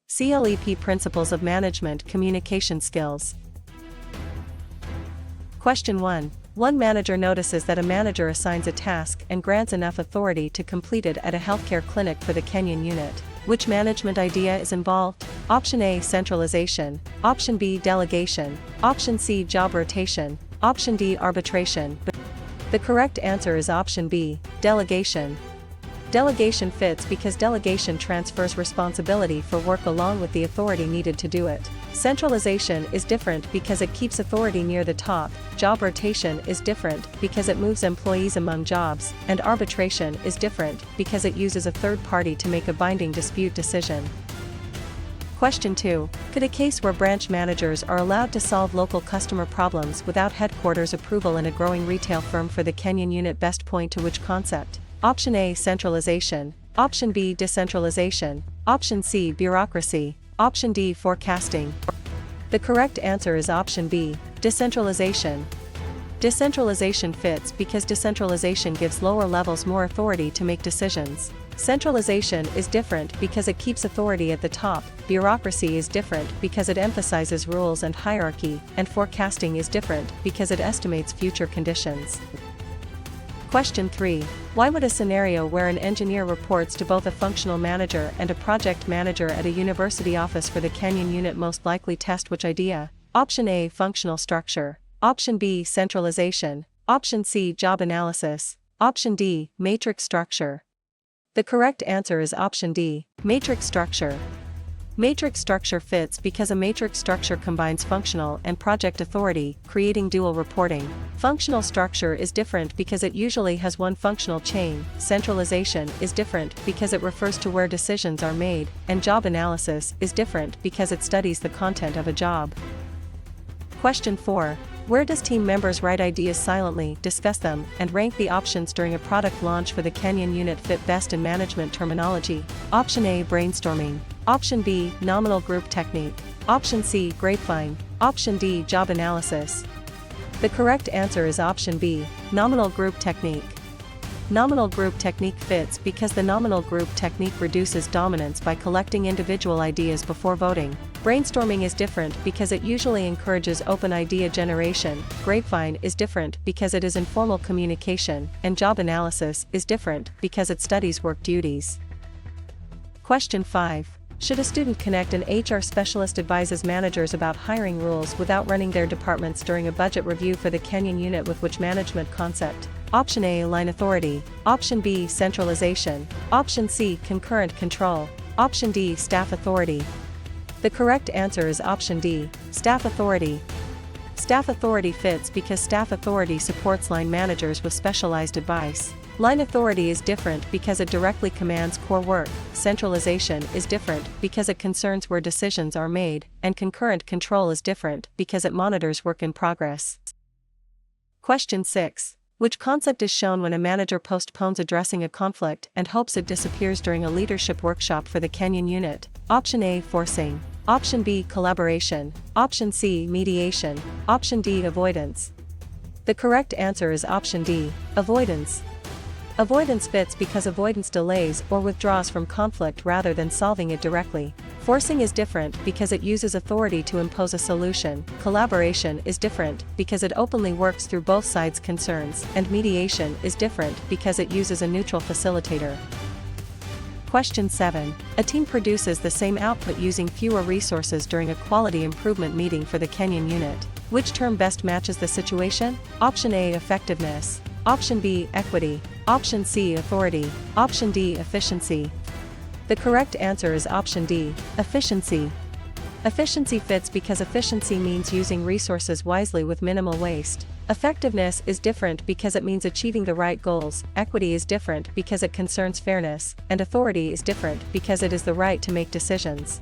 CLEP Principles of Management Communication Skills. Question 1. One manager notices that a manager assigns a task and grants enough authority to complete it at a healthcare clinic for the Kenyan unit. Which management idea is involved? Option A, centralization. Option B, delegation. Option C, job rotation. Option D, arbitration. The correct answer is option B, delegation. Delegation fits because delegation transfers responsibility for work along with the authority needed to do it. Centralization is different because it keeps authority near the top, job rotation is different because it moves employees among jobs, and arbitration is different because it uses a third party to make a binding dispute decision. Question 2. Could a case where branch managers are allowed to solve local customer problems without headquarters approval in a growing retail firm for the Kenyan unit best point to which concept? Option A, centralization. Option B, decentralization. Option C, bureaucracy. Option D, forecasting. The correct answer is option B, decentralization. Decentralization fits because decentralization gives lower levels more authority to make decisions. Centralization is different because it keeps authority at the top, bureaucracy is different because it emphasizes rules and hierarchy, and forecasting is different because it estimates future conditions. Question 3. Why would a scenario where an engineer reports to both a functional manager and a project manager at a university office for the Kenyan unit most likely test which idea? Option A, functional structure. Option B, centralization. Option C, job analysis. Option D, matrix structure. The correct answer is option D, matrix structure. Matrix structure fits because a matrix structure combines functional and project authority, creating dual reporting. Functional structure is different because it usually has one functional chain, centralization is different because it refers to where decisions are made, and job analysis is different because it studies the content of a job. Question 4. Where does team members write ideas silently, discuss them, and rank the options during a product launch for the Kenyan unit fit best in management terminology? Option A, brainstorming. Option B, nominal group technique. Option C, grapevine. Option D, job analysis. The correct answer is option B, nominal group technique. Nominal group technique fits because the nominal group technique reduces dominance by collecting individual ideas before voting. Brainstorming is different because it usually encourages open idea generation, grapevine is different because it is informal communication, and job analysis is different because it studies work duties. Question 5. Should a student connect an HR specialist advises managers about hiring rules without running their departments during a budget review for the Kenyan unit with which management concept? Option A, line authority. Option B, centralization. Option C, concurrent control. Option D, staff authority. The correct answer is option D, staff authority. Staff authority fits because staff authority supports line managers with specialized advice. Line authority is different because it directly commands core work, centralization is different because it concerns where decisions are made, and concurrent control is different because it monitors work in progress. Question 6. Which concept is shown when a manager postpones addressing a conflict and hopes it disappears during a leadership workshop for the Kenyan unit? Option A, forcing. Option B, collaboration. Option C, mediation. Option D, avoidance. The correct answer is option D, avoidance. Avoidance fits because avoidance delays or withdraws from conflict rather than solving it directly. Forcing is different because it uses authority to impose a solution, collaboration is different because it openly works through both sides' concerns, and mediation is different because it uses a neutral facilitator. Question 7. A team produces the same output using fewer resources during a quality improvement meeting for the Kenyan unit. Which term best matches the situation? Option A, effectiveness. Option B, equity. Option C, authority. Option D, efficiency. The correct answer is option D, efficiency. Efficiency fits because efficiency means using resources wisely with minimal waste. Effectiveness is different because it means achieving the right goals, equity is different because it concerns fairness, and authority is different because it is the right to make decisions.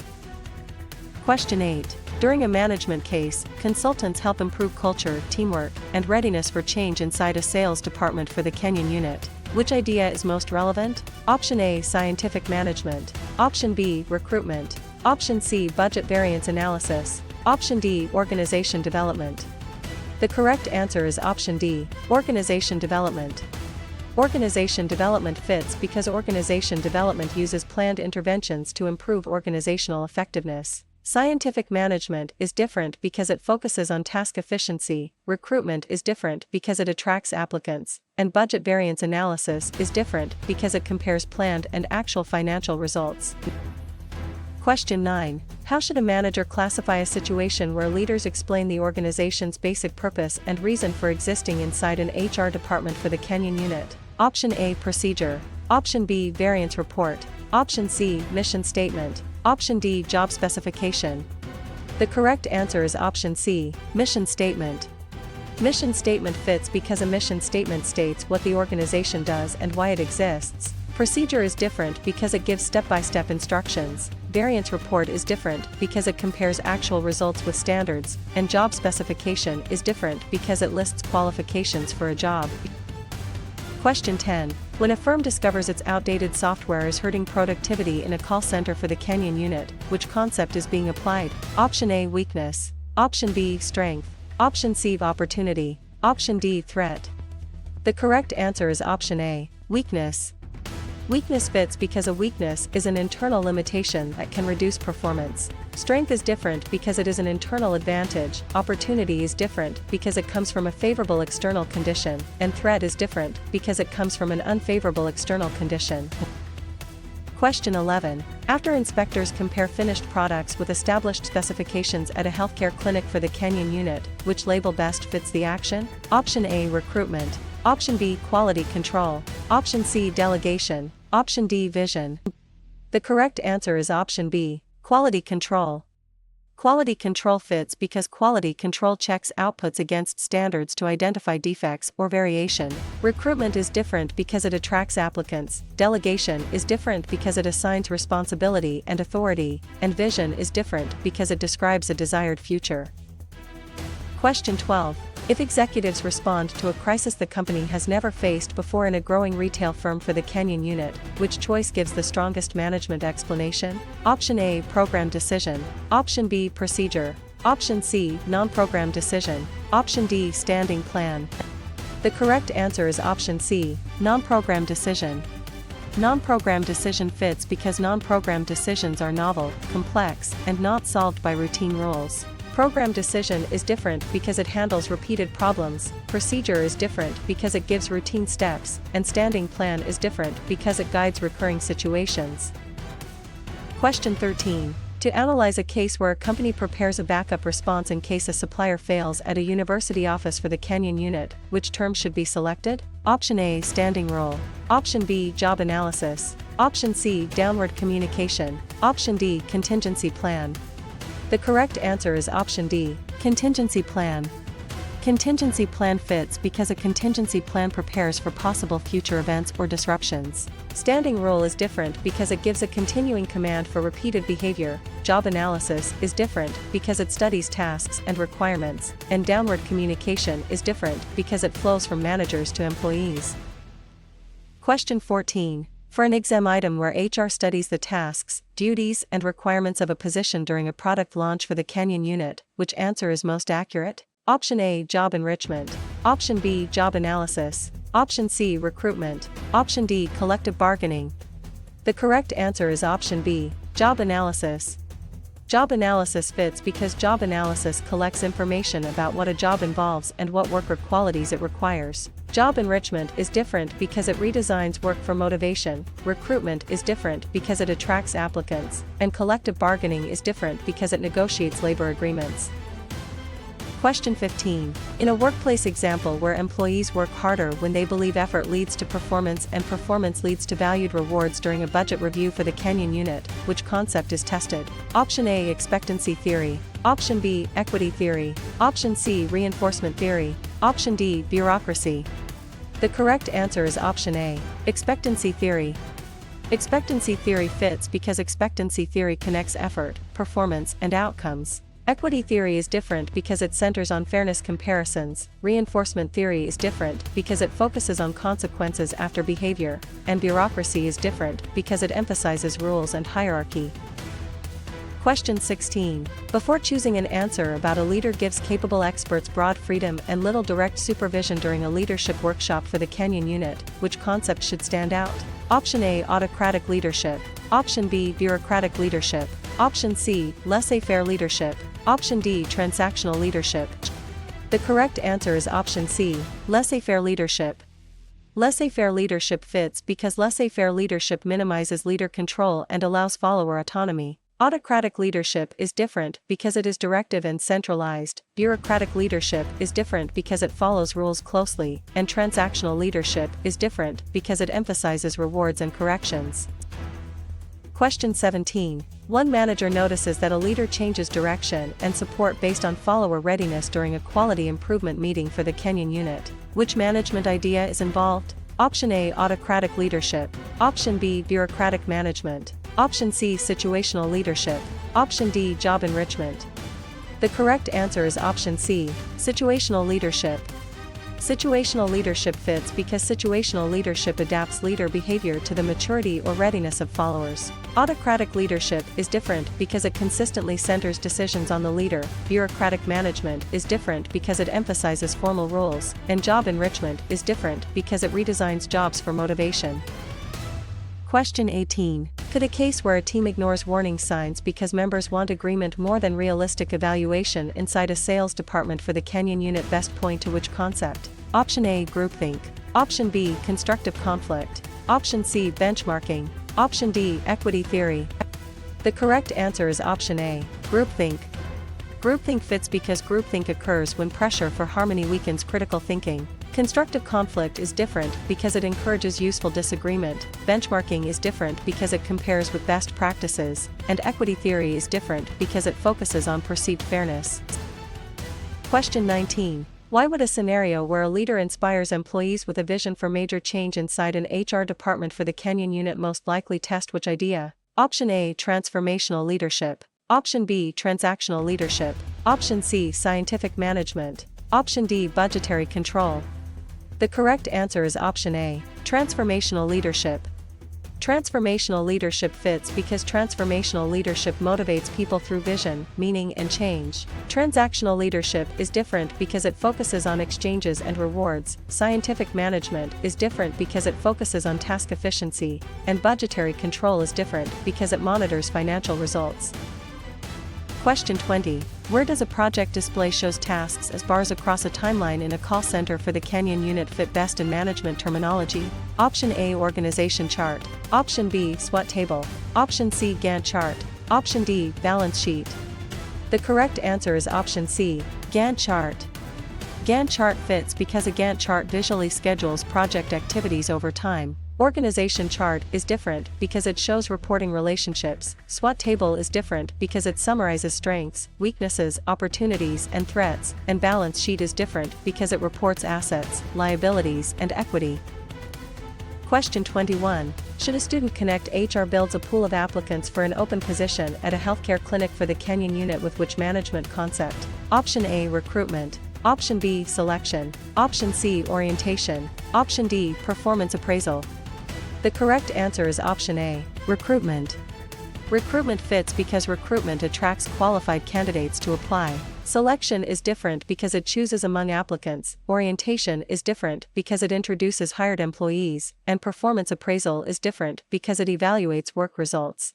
Question 8. During a management case, consultants help improve culture, teamwork, and readiness for change inside a sales department for the Kenyan unit. Which idea is most relevant? Option A, scientific management. Option B, recruitment. Option C, budget variance analysis. Option D, organization development. The correct answer is option D, organization development. Organization development fits because organization development uses planned interventions to improve organizational effectiveness. Scientific management is different because it focuses on task efficiency, recruitment is different because it attracts applicants, and budget variance analysis is different because it compares planned and actual financial results. Question 9. How should a manager classify a situation where leaders explain the organization's basic purpose and reason for existing inside an HR department for the Kenyan unit? Option A. Procedure. Option B. Variance report. Option C. Mission statement. Option D. Job specification. The correct answer is option C. Mission statement. Mission statement fits because a mission statement states what the organization does and why it exists. Procedure is different because it gives step-by-step instructions. Variance report is different because it compares actual results with standards, and job specification is different because it lists qualifications for a job. Question 10. When a firm discovers its outdated software is hurting productivity in a call center for the Kenyan unit, which concept is being applied? Option A. Weakness. Option B. Strength. Option C. Opportunity. Option D. Threat. The correct answer is option A. Weakness. Weakness fits because a weakness is an internal limitation that can reduce performance. Strength is different because it is an internal advantage. Opportunity is different because it comes from a favorable external condition, and threat is different because it comes from an unfavorable external condition. Question 11. After inspectors compare finished products with established specifications at a healthcare clinic for the Kenyan unit, which label best fits the action? Option A. Recruitment. Option B. Quality control. Option C. Delegation. Option D. Vision. The correct answer is option B. Quality control. Quality control fits because quality control checks outputs against standards to identify defects or variation. Recruitment is different because it attracts applicants. Delegation is different because it assigns responsibility and authority, and vision is different because it describes a desired future. Question 12. If executives respond to a crisis the company has never faced before in a growing retail firm for the Kenyan unit, which choice gives the strongest management explanation? Option A. Program decision. Option B. Procedure. Option C. Non-program decision. Option D. Standing plan. The correct answer is option C. Non-program decision. Non-program decision fits because non-program decisions are novel, complex, and not solved by routine rules. Program decision is different because it handles repeated problems, procedure is different because it gives routine steps, and standing plan is different because it guides recurring situations. Question 13. To analyze a case where a company prepares a backup response in case a supplier fails at a university office for the Kenyan unit, which term should be selected? Option A. Standing rule. Option B. Job analysis. Option C. Downward communication. Option D. Contingency plan. The correct answer is option D. Contingency plan. Contingency plan fits because a contingency plan prepares for possible future events or disruptions. Standing rule is different because it gives a continuing command for repeated behavior. Job analysis is different because it studies tasks and requirements, and downward communication is different because it flows from managers to employees. Question 14. For an exam item where HR studies the tasks, duties, and requirements of a position during a product launch for the Kenyan unit, which answer is most accurate? Option A. Job enrichment. Option B. Job analysis. Option C. Recruitment. Option D. Collective bargaining. The correct answer is option B. Job analysis. Job analysis fits because job analysis collects information about what a job involves and what worker qualities it requires. Job enrichment is different because it redesigns work for motivation, recruitment is different because it attracts applicants, and collective bargaining is different because it negotiates labor agreements. Question 15. In a workplace example where employees work harder when they believe effort leads to performance and performance leads to valued rewards during a budget review for the Kenyan unit, which concept is tested? Option A. Expectancy theory. Option B. Equity theory. Option C. Reinforcement theory. Option D. Bureaucracy. The correct answer is option A. Expectancy theory. Expectancy theory fits because expectancy theory connects effort, performance, and outcomes. Equity theory is different because it centers on fairness comparisons, reinforcement theory is different because it focuses on consequences after behavior, and bureaucracy is different because it emphasizes rules and hierarchy. Question 16. Before choosing an answer about a leader gives capable experts broad freedom and little direct supervision during a leadership workshop for the Kenyan unit, which concept should stand out? Option A, autocratic leadership. Option B, bureaucratic leadership. Option C, laissez-faire leadership. Option D, transactional leadership. The correct answer is option C, laissez-faire leadership. Laissez-faire leadership fits because laissez-faire leadership minimizes leader control and allows follower autonomy. Autocratic leadership is different because it is directive and centralized, bureaucratic leadership is different because it follows rules closely, and transactional leadership is different because it emphasizes rewards and corrections. Question 17. One manager notices that a leader changes direction and support based on follower readiness during a quality improvement meeting for the Kenyan unit. Which management idea is involved? Option A, autocratic leadership. Option B, bureaucratic management. Option C, situational leadership. Option D, job enrichment. The correct answer is option C, situational leadership. Situational leadership fits because situational leadership adapts leader behavior to the maturity or readiness of followers. Autocratic leadership is different because it consistently centers decisions on the leader, bureaucratic management is different because it emphasizes formal rules, and job enrichment is different because it redesigns jobs for motivation. Question 18. Could a case where a team ignores warning signs because members want agreement more than realistic evaluation inside a sales department for the Kenyan unit best point to which concept? Option A, groupthink. Option B, constructive conflict. Option C, benchmarking. Option D, equity theory. The correct answer is option A, groupthink. Groupthink fits because groupthink occurs when pressure for harmony weakens critical thinking. Constructive conflict is different because it encourages useful disagreement, benchmarking is different because it compares with best practices, and equity theory is different because it focuses on perceived fairness. Question 19. Why would a scenario where a leader inspires employees with a vision for major change inside an HR department for the Kenyan unit most likely test which idea? Option A, transformational leadership. Option B, transactional leadership. Option C, scientific management. Option D, budgetary control. The correct answer is option A, transformational leadership. Transformational leadership fits because transformational leadership motivates people through vision, meaning, and change. Transactional leadership is different because it focuses on exchanges and rewards, scientific management is different because it focuses on task efficiency, and budgetary control is different because it monitors financial results. Question 20. Where does a project display shows tasks as bars across a timeline in a call center for the Kenyan unit fit best in management terminology? Option A, organization chart. Option B, SWOT table. Option C, Gantt chart. Option D, balance sheet. The correct answer is option C, Gantt chart. Gantt chart fits because a Gantt chart visually schedules project activities over time. Organization chart is different because it shows reporting relationships. SWOT table is different because it summarizes strengths, weaknesses, opportunities, and threats, and balance sheet is different because it reports assets, liabilities, and equity. Question 21. Should a student connect HR builds a pool of applicants for an open position at a healthcare clinic for the Kenyan unit with which management concept? Option A, recruitment. Option B, selection. Option C, orientation. Option D, performance appraisal. The correct answer is option A, recruitment. Recruitment fits because recruitment attracts qualified candidates to apply. Selection is different because it chooses among applicants, orientation is different because it introduces hired employees, and performance appraisal is different because it evaluates work results.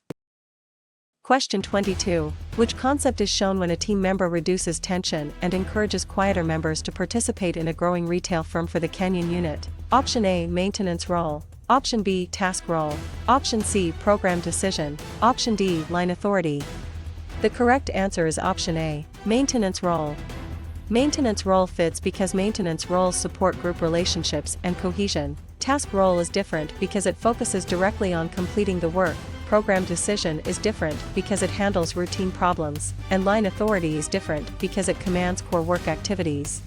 Question 22. Which concept is shown when a team member reduces tension and encourages quieter members to participate in a growing retail firm for the Kenyan unit? Option A, maintenance role. Option B, task role. Option C, program decision. Option D, line authority. The correct answer is option A, maintenance role. Maintenance role fits because maintenance roles support group relationships and cohesion. Task role is different because it focuses directly on completing the work. Program decision is different because it handles routine problems, and line authority is different because it commands core work activities.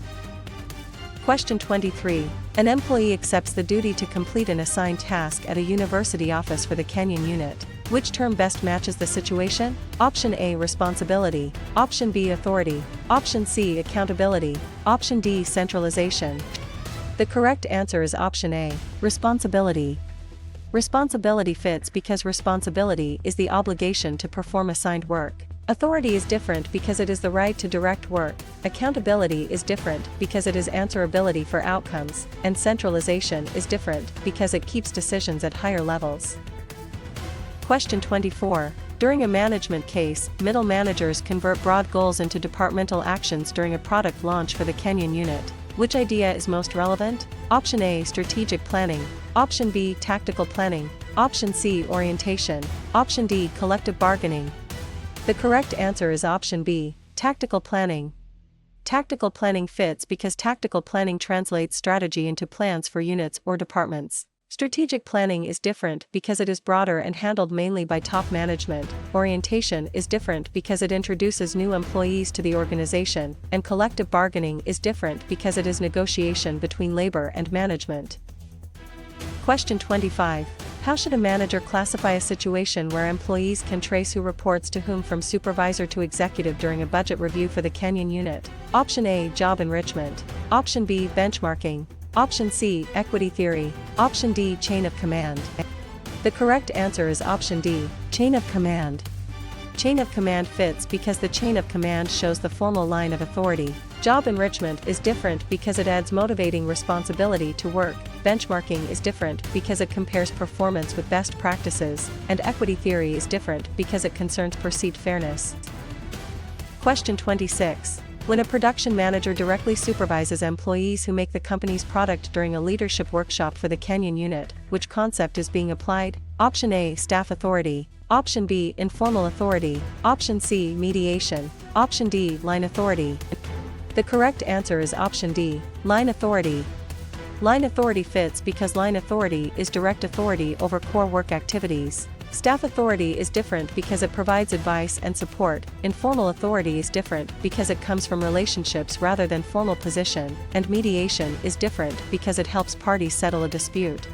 Question 23. An employee accepts the duty to complete an assigned task at a university office for the Kenyan unit. Which term best matches the situation? Option A, responsibility. Option B, authority. Option C, accountability. Option D, centralization. The correct answer is option A, responsibility. Responsibility fits because responsibility is the obligation to perform assigned work. Authority is different because it is the right to direct work. Accountability is different because it is answerability for outcomes, and centralization is different because it keeps decisions at higher levels. Question 24. During a management case, middle managers convert broad goals into departmental actions during a product launch for the Kenyan unit. Which idea is most relevant? Option A, strategic planning. Option B, tactical planning. Option C, orientation. Option D, collective bargaining. The correct answer is option B, tactical planning. Tactical planning fits because tactical planning translates strategy into plans for units or departments. Strategic planning is different because it is broader and handled mainly by top management. Orientation is different because it introduces new employees to the organization, and collective bargaining is different because it is negotiation between labor and management. Question 25. How should a manager classify a situation where employees can trace who reports to whom from supervisor to executive during a budget review for the Kenyan unit? Option A, job enrichment. Option B, benchmarking. Option C, equity theory. Option D, chain of command. The correct answer is option D, chain of command. Chain of command fits because the chain of command shows the formal line of authority. Job enrichment is different because it adds motivating responsibility to work. Benchmarking is different because it compares performance with best practices, and equity theory is different because it concerns perceived fairness. Question 26. When a production manager directly supervises employees who make the company's product during a leadership workshop for the Kenyan unit, which concept is being applied? Option A, staff authority. Option B, informal authority. Option C, mediation. Option D, line authority. The correct answer is option D, line authority. Line authority fits because line authority is direct authority over core work activities. Staff authority is different because it provides advice and support. Informal authority is different because it comes from relationships rather than formal position, and mediation is different because it helps parties settle a dispute.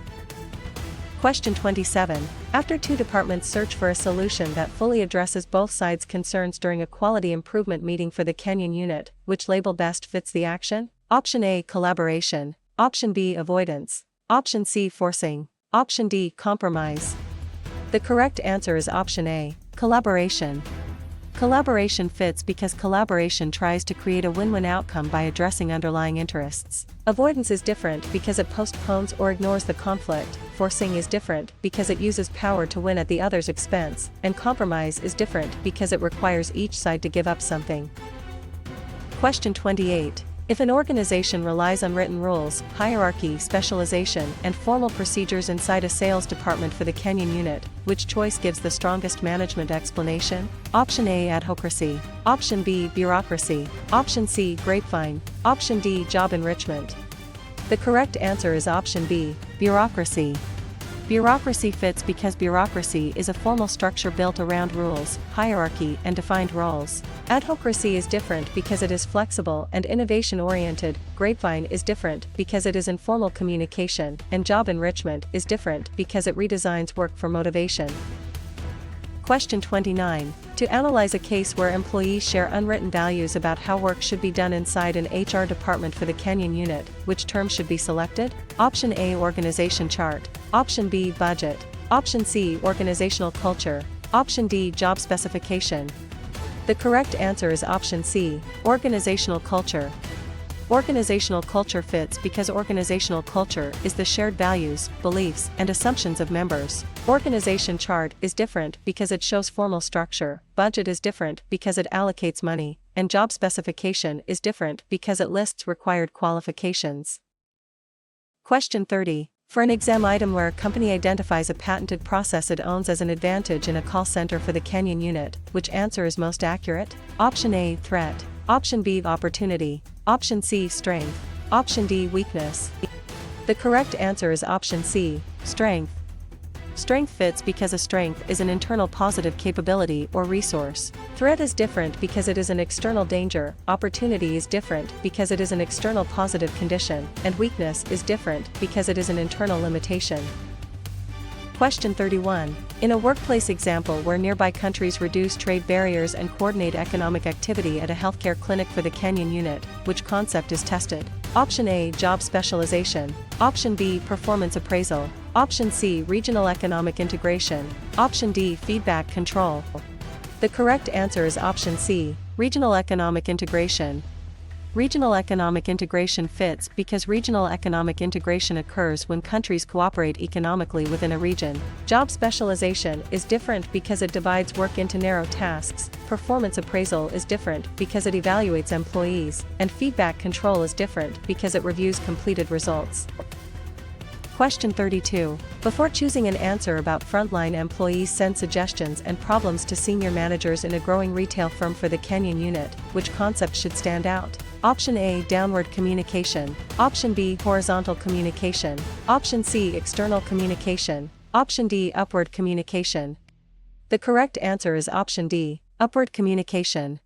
Question 27. After two departments search for a solution that fully addresses both sides' concerns during a quality improvement meeting for the Kenyan unit, which label best fits the action? Option A, collaboration. Option B, avoidance. Option C, forcing. Option D, compromise. The correct answer is option A, collaboration. Collaboration fits because collaboration tries to create a win-win outcome by addressing underlying interests. Avoidance is different because it postpones or ignores the conflict. Forcing is different because it uses power to win at the other's expense, and compromise is different because it requires each side to give up something. Question 28. If an organization relies on written rules, hierarchy, specialization, and formal procedures inside a sales department for the Kenyan unit, which choice gives the strongest management explanation? Option A, adhocracy. Option B, bureaucracy. Option C, grapevine. Option D, job enrichment. The correct answer is option B, bureaucracy. Bureaucracy fits because bureaucracy is a formal structure built around rules, hierarchy, and defined roles. Adhocracy is different because it is flexible and innovation-oriented. Grapevine is different because it is informal communication, and job enrichment is different because it redesigns work for motivation. Question 29. To analyze a case where employees share unwritten values about how work should be done inside an HR department for the Kenyan unit, which term should be selected? Option A, organization chart. Option B, budget. Option C, organizational culture. Option D, job specification. The correct answer is option C, organizational culture. Organizational culture fits because organizational culture is the shared values, beliefs, and assumptions of members. Organization chart is different because it shows formal structure. Budget is different because it allocates money, and job specification is different because it lists required qualifications. Question 30. For an exam item where a company identifies a patented process it owns as an advantage in a call center for the Kenyan unit, which answer is most accurate? Option A, threat. Option B, opportunity. Option C, strength. Option D, weakness. The correct answer is option C, strength. Strength fits because a strength is an internal positive capability or resource. Threat is different because it is an external danger. Opportunity is different because it is an external positive condition, and weakness is different because it is an internal limitation. Question 31. In a workplace example where nearby countries reduce trade barriers and coordinate economic activity at a healthcare clinic for the Kenyan unit, which concept is tested? Option A, job specialization. Option B, performance appraisal. Option C, regional economic integration. Option D, feedback control. The correct answer is option C, regional economic integration. Regional economic integration fits because regional economic integration occurs when countries cooperate economically within a region. Job specialization is different because it divides work into narrow tasks, performance appraisal is different because it evaluates employees, and feedback control is different because it reviews completed results. Question 32. Before choosing an answer about frontline employees, send suggestions and problems to senior managers in a growing retail firm for the Kenyan unit. Which concept should stand out? Option A, downward communication. Option B, horizontal communication. Option C, external communication. Option D, upward communication. The correct answer is option D, upward communication.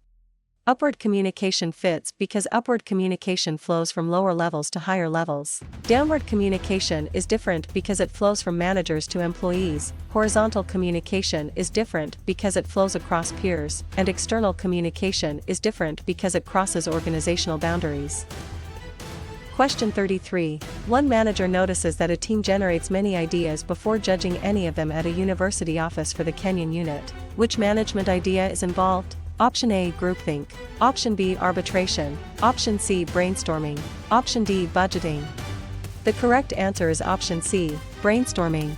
Upward communication fits because upward communication flows from lower levels to higher levels. Downward communication is different because it flows from managers to employees. Horizontal communication is different because it flows across peers, and external communication is different because it crosses organizational boundaries. Question 33. One manager notices that a team generates many ideas before judging any of them at a university office for the Kenyan unit. Which management idea is involved? Option A, groupthink. Option B, arbitration. Option C, brainstorming. Option D, budgeting. The correct answer is option C, brainstorming.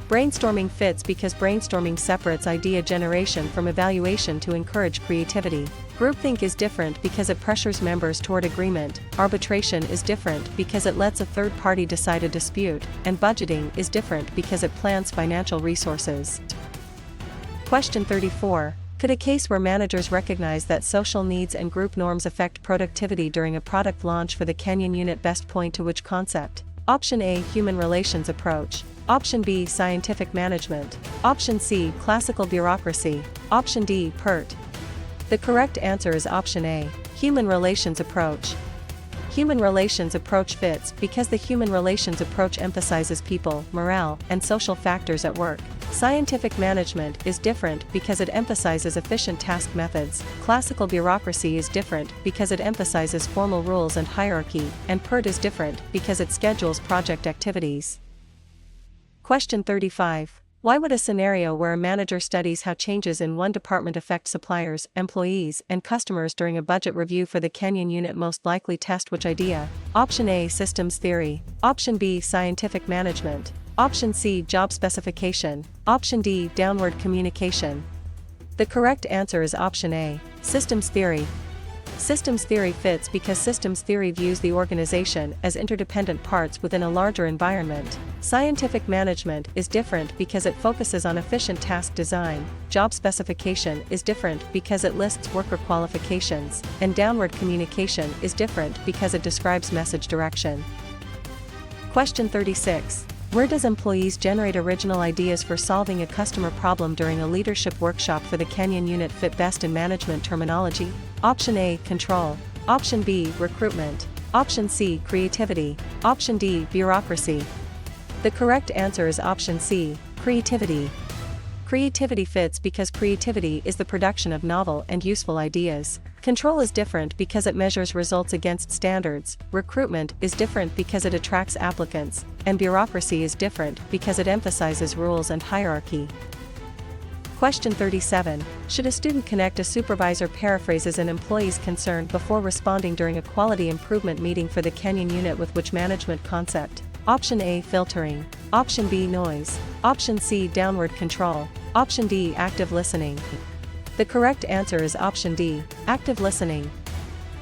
Brainstorming fits because brainstorming separates idea generation from evaluation to encourage creativity. Groupthink is different because it pressures members toward agreement. Arbitration is different because it lets a third party decide a dispute, and budgeting is different because it plans financial resources. Question 34. Could a case where managers recognize that social needs and group norms affect productivity during a product launch for the Kenyan unit best point to which concept? Option A, human relations approach. Option B, scientific management. Option C, classical bureaucracy. Option D, PERT. The correct answer is option A, human relations approach. Human relations approach fits because the human relations approach emphasizes people, morale, and social factors at work. Scientific management is different because it emphasizes efficient task methods. Classical bureaucracy is different because it emphasizes formal rules and hierarchy, and PERT is different because it schedules project activities. Question 35. Why would a scenario where a manager studies how changes in one department affect suppliers, employees, and customers during a budget review for the Kenyan unit most likely test which idea? Option A, systems theory. Option B, scientific management. Option C, job specification. Option D, downward communication. The correct answer is option A, systems theory. Systems theory fits because systems theory views the organization as interdependent parts within a larger environment. Scientific management is different because it focuses on efficient task design. Job specification is different because it lists worker qualifications, and downward communication is different because it describes message direction. Question 36. Where does employees generate original ideas for solving a customer problem during a leadership workshop for the Kenyan unit fit best in management terminology? Option A, control. Option B, recruitment. Option C, creativity. Option D, bureaucracy. The correct answer is option C, creativity. Creativity fits because creativity is the production of novel and useful ideas. Control is different because it measures results against standards. Recruitment is different because it attracts applicants, and bureaucracy is different because it emphasizes rules and hierarchy. Question 37. Should a student connect a supervisor paraphrases an employee's concern before responding during a quality improvement meeting for the Kenyan unit with which management concept? Option A, filtering. Option B, noise. Option C, downward control. Option D, active listening. The correct answer is option D, active listening.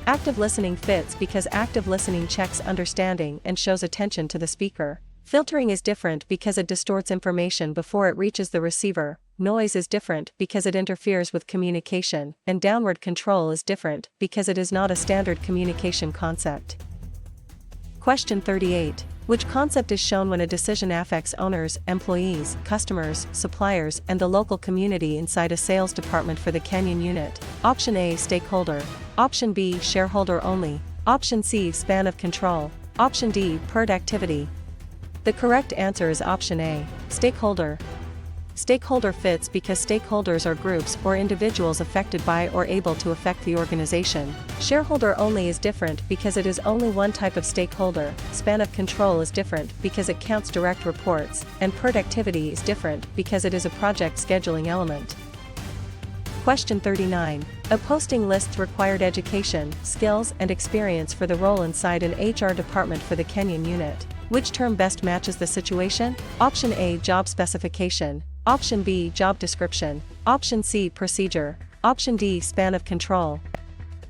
Active listening fits because active listening checks understanding and shows attention to the speaker. Filtering is different because it distorts information before it reaches the receiver. Noise is different because it interferes with communication, and downward control is different because it is not a standard communication concept. Question 38. Which concept is shown when a decision affects owners, employees, customers, suppliers, and the local community inside a sales department for the Kenyan unit? Option A, stakeholder. Option B, shareholder only. Option C, span of control. Option D, PERT activity. The correct answer is option A, stakeholder. Stakeholder fits because stakeholders are groups or individuals affected by or able to affect the organization. Shareholder only is different because it is only one type of stakeholder. Span of control is different because it counts direct reports, and productivity is different because it is a project scheduling element. Question 39. A posting lists required education, skills, and experience for the role inside an HR department for the Kenyan unit. Which term best matches the situation? Option A, job specification. Option B, job description. Option C, procedure. Option D, span of control.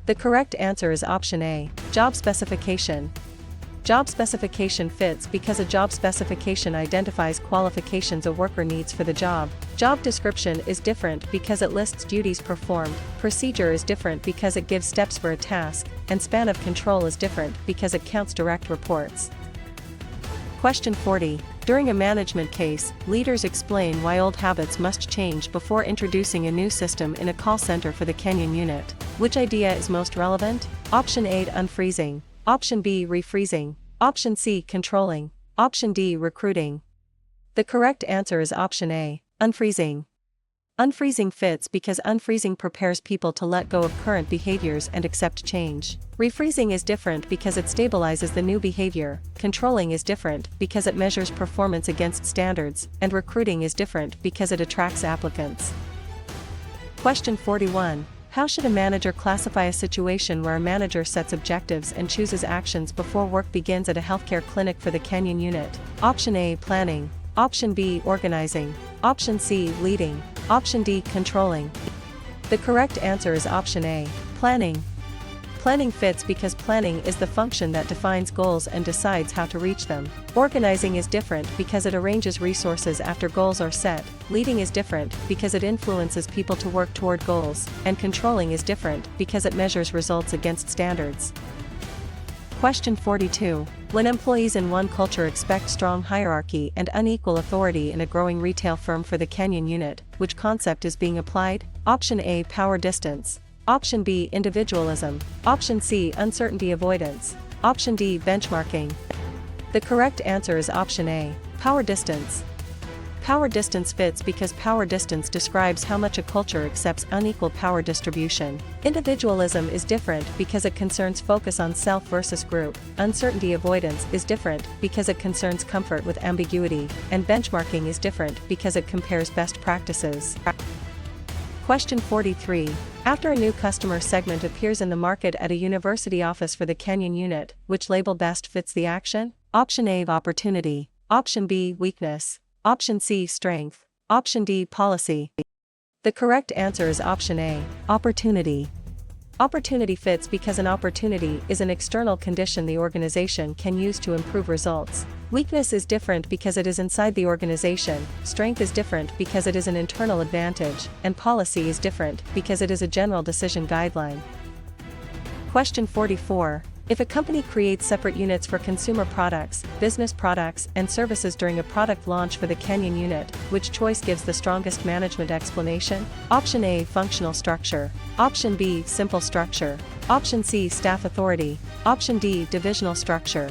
The correct answer is option A, job specification. Job specification fits because a job specification identifies qualifications a worker needs for the job. Job description is different because it lists duties performed, procedure is different because it gives steps for a task, and span of control is different because it counts direct reports. Question 40. During a management case, leaders explain why old habits must change before introducing a new system in a call center for the Kenyan unit. Which idea is most relevant? Option A, unfreezing. Option B, refreezing. Option C, controlling. Option D, recruiting. The correct answer is option A, unfreezing. Unfreezing fits because unfreezing prepares people to let go of current behaviors and accept change. Refreezing is different because it stabilizes the new behavior. Controlling is different because it measures performance against standards, and recruiting is different because it attracts applicants. Question 41. How should a manager classify a situation where a manager sets objectives and chooses actions before work begins at a healthcare clinic for the Kenyan unit? Option A, planning. Option B, organizing. Option C, leading. Option D, controlling. The correct answer is option A, planning. Planning fits because planning is the function that defines goals and decides how to reach them. Organizing is different because it arranges resources after goals are set. Leading is different because it influences people to work toward goals, and controlling is different because it measures results against standards. Question 42. When employees in one culture expect strong hierarchy and unequal authority in a growing retail firm for the Kenyan unit, which concept is being applied? Option A, power distance. Option B, individualism. Option C, uncertainty avoidance. Option D, benchmarking. The correct answer is option A, power distance. Power distance fits because power distance describes how much a culture accepts unequal power distribution. Individualism is different because it concerns focus on self versus group. Uncertainty avoidance is different because it concerns comfort with ambiguity, and benchmarking is different because it compares best practices. Question 43. After a new customer segment appears in the market at a university office for the Kenyan unit, which label best fits the action? Option A, opportunity. Option B, weakness. Option C, strength. Option D, policy. The correct answer is option A, opportunity. Opportunity fits because an opportunity is an external condition the organization can use to improve results. Weakness is different because it is inside the organization, strength is different because it is an internal advantage, and policy is different because it is a general decision guideline. Question 44. If a company creates separate units for consumer products, business products, and services during a product launch for the Kenyan unit, which choice gives the strongest management explanation? Option A, functional structure. Option B, simple structure. Option C, staff authority. Option D, divisional structure.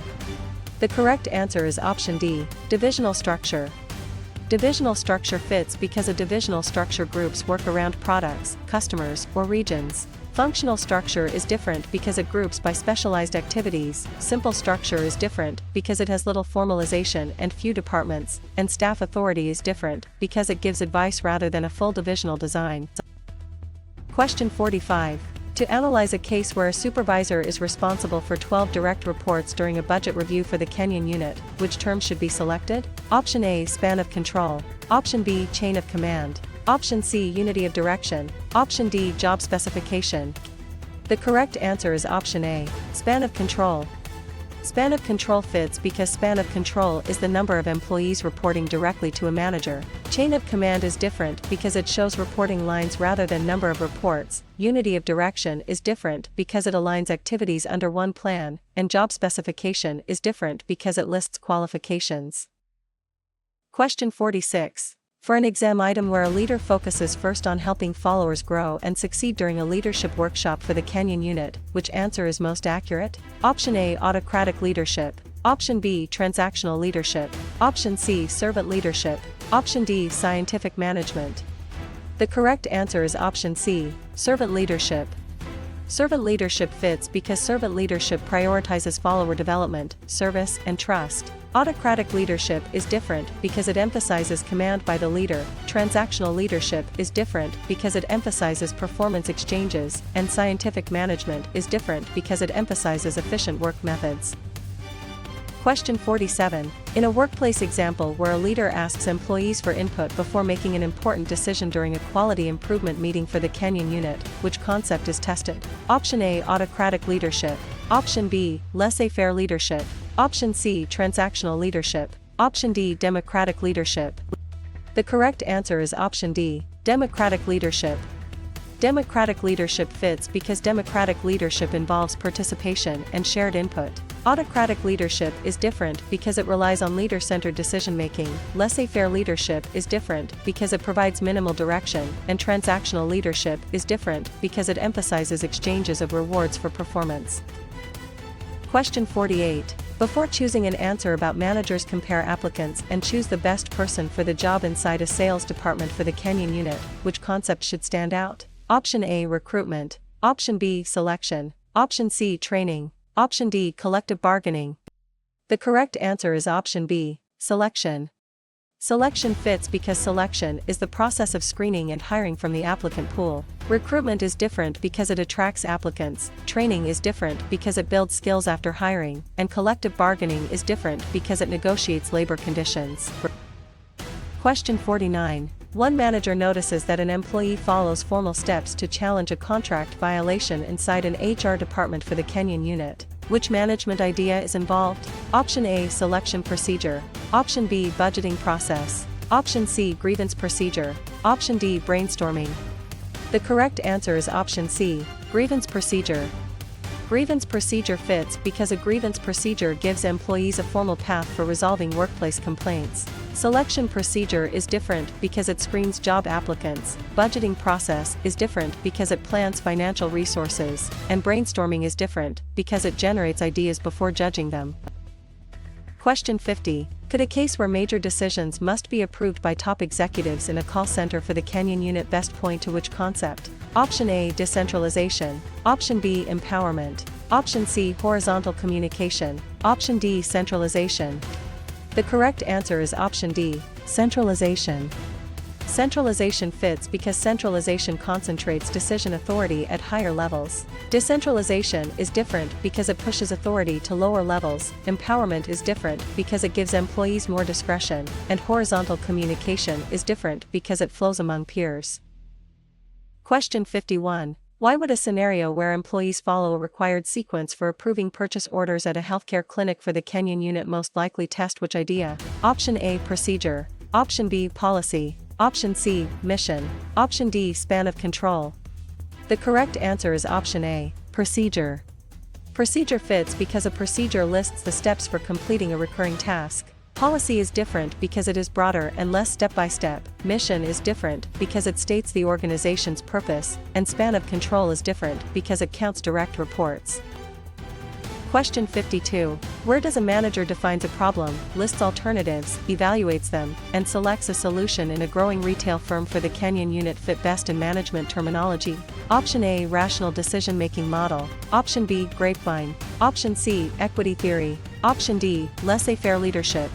The correct answer is option D, divisional structure. Divisional structure fits because a divisional structure groups work around products, customers, or regions. Functional structure is different because it groups by specialized activities. Simple structure is different because it has little formalization and few departments, and staff authority is different because it gives advice rather than a full divisional design. Question 45. To analyze a case where a supervisor is responsible for 12 direct reports during a budget review for the Kenyan unit, which term should be selected? Option A, span of control. Option B, chain of command. Option C, unity of direction. Option D, job specification. The correct answer is option A, span of control. Span of control fits because span of control is the number of employees reporting directly to a manager. Chain of command is different because it shows reporting lines rather than number of reports. Unity of direction is different because it aligns activities under one plan, and job specification is different because it lists qualifications. Question 46. For an exam item where a leader focuses first on helping followers grow and succeed during a leadership workshop for the Kenyan unit, which answer is most accurate? Option A, autocratic leadership. Option B, transactional leadership. Option C, servant leadership. Option D, scientific management. The correct answer is option C, servant leadership. Servant leadership fits because servant leadership prioritizes follower development, service, and trust. Autocratic leadership is different because it emphasizes command by the leader. Transactional leadership is different because it emphasizes performance exchanges, and scientific management is different because it emphasizes efficient work methods. Question 47. In a workplace example where a leader asks employees for input before making an important decision during a quality improvement meeting for the Kenyan unit, which concept is tested? Option A, autocratic leadership. Option B, laissez-faire leadership. Option C, transactional leadership. Option D, democratic leadership. The correct answer is option D, democratic leadership. Democratic leadership fits because democratic leadership involves participation and shared input. Autocratic leadership is different because it relies on leader-centered decision-making. Laissez-faire leadership is different because it provides minimal direction, and transactional leadership is different because it emphasizes exchanges of rewards for performance. Question 48. Before choosing an answer about managers, compare applicants and choose the best person for the job inside a sales department for the Kenyan unit. Which concept should stand out? Option A, recruitment. Option B, selection. Option C, training. Option D, collective bargaining. The correct answer is option B, selection. Selection fits because selection is the process of screening and hiring from the applicant pool. Recruitment is different because it attracts applicants, training is different because it builds skills after hiring, and collective bargaining is different because it negotiates labor conditions. Question 49. One manager notices that an employee follows formal steps to challenge a contract violation inside an HR department for the Kenyan unit. Which management idea is involved? Option A, selection procedure. Option B, budgeting process. Option C, grievance procedure. Option D, brainstorming. The correct answer is option C, grievance procedure. Grievance procedure fits because a grievance procedure gives employees a formal path for resolving workplace complaints. Selection procedure is different because it screens job applicants. Budgeting process is different because it plans financial resources, and brainstorming is different because it generates ideas before judging them. Question 50. Could a case where major decisions must be approved by top executives in a call center for the Kenyan unit best point to which concept? Option A, decentralization. Option B, empowerment. Option C, horizontal communication. Option D, centralization. The correct answer is option D, centralization. Centralization fits because centralization concentrates decision authority at higher levels. Decentralization is different because it pushes authority to lower levels. Empowerment is different because it gives employees more discretion, and horizontal communication is different because it flows among peers. Question 51. Why would a scenario where employees follow a required sequence for approving purchase orders at a healthcare clinic for the Kenyan unit most likely test which idea? Option A, procedure. Option B, policy. Option C, mission. Option D, span of control. The correct answer is option A, procedure. Procedure fits because a procedure lists the steps for completing a recurring task. Policy is different because it is broader and less step-by-step. Mission is different because it states the organization's purpose, and span of control is different because it counts direct reports. Question 52. Where does a manager defines a problem, lists alternatives, evaluates them, and selects a solution in a growing retail firm for the Kenyan unit fit best in management terminology? Option A, rational decision-making model. Option B, grapevine. Option C, equity theory. Option D, laissez-faire leadership.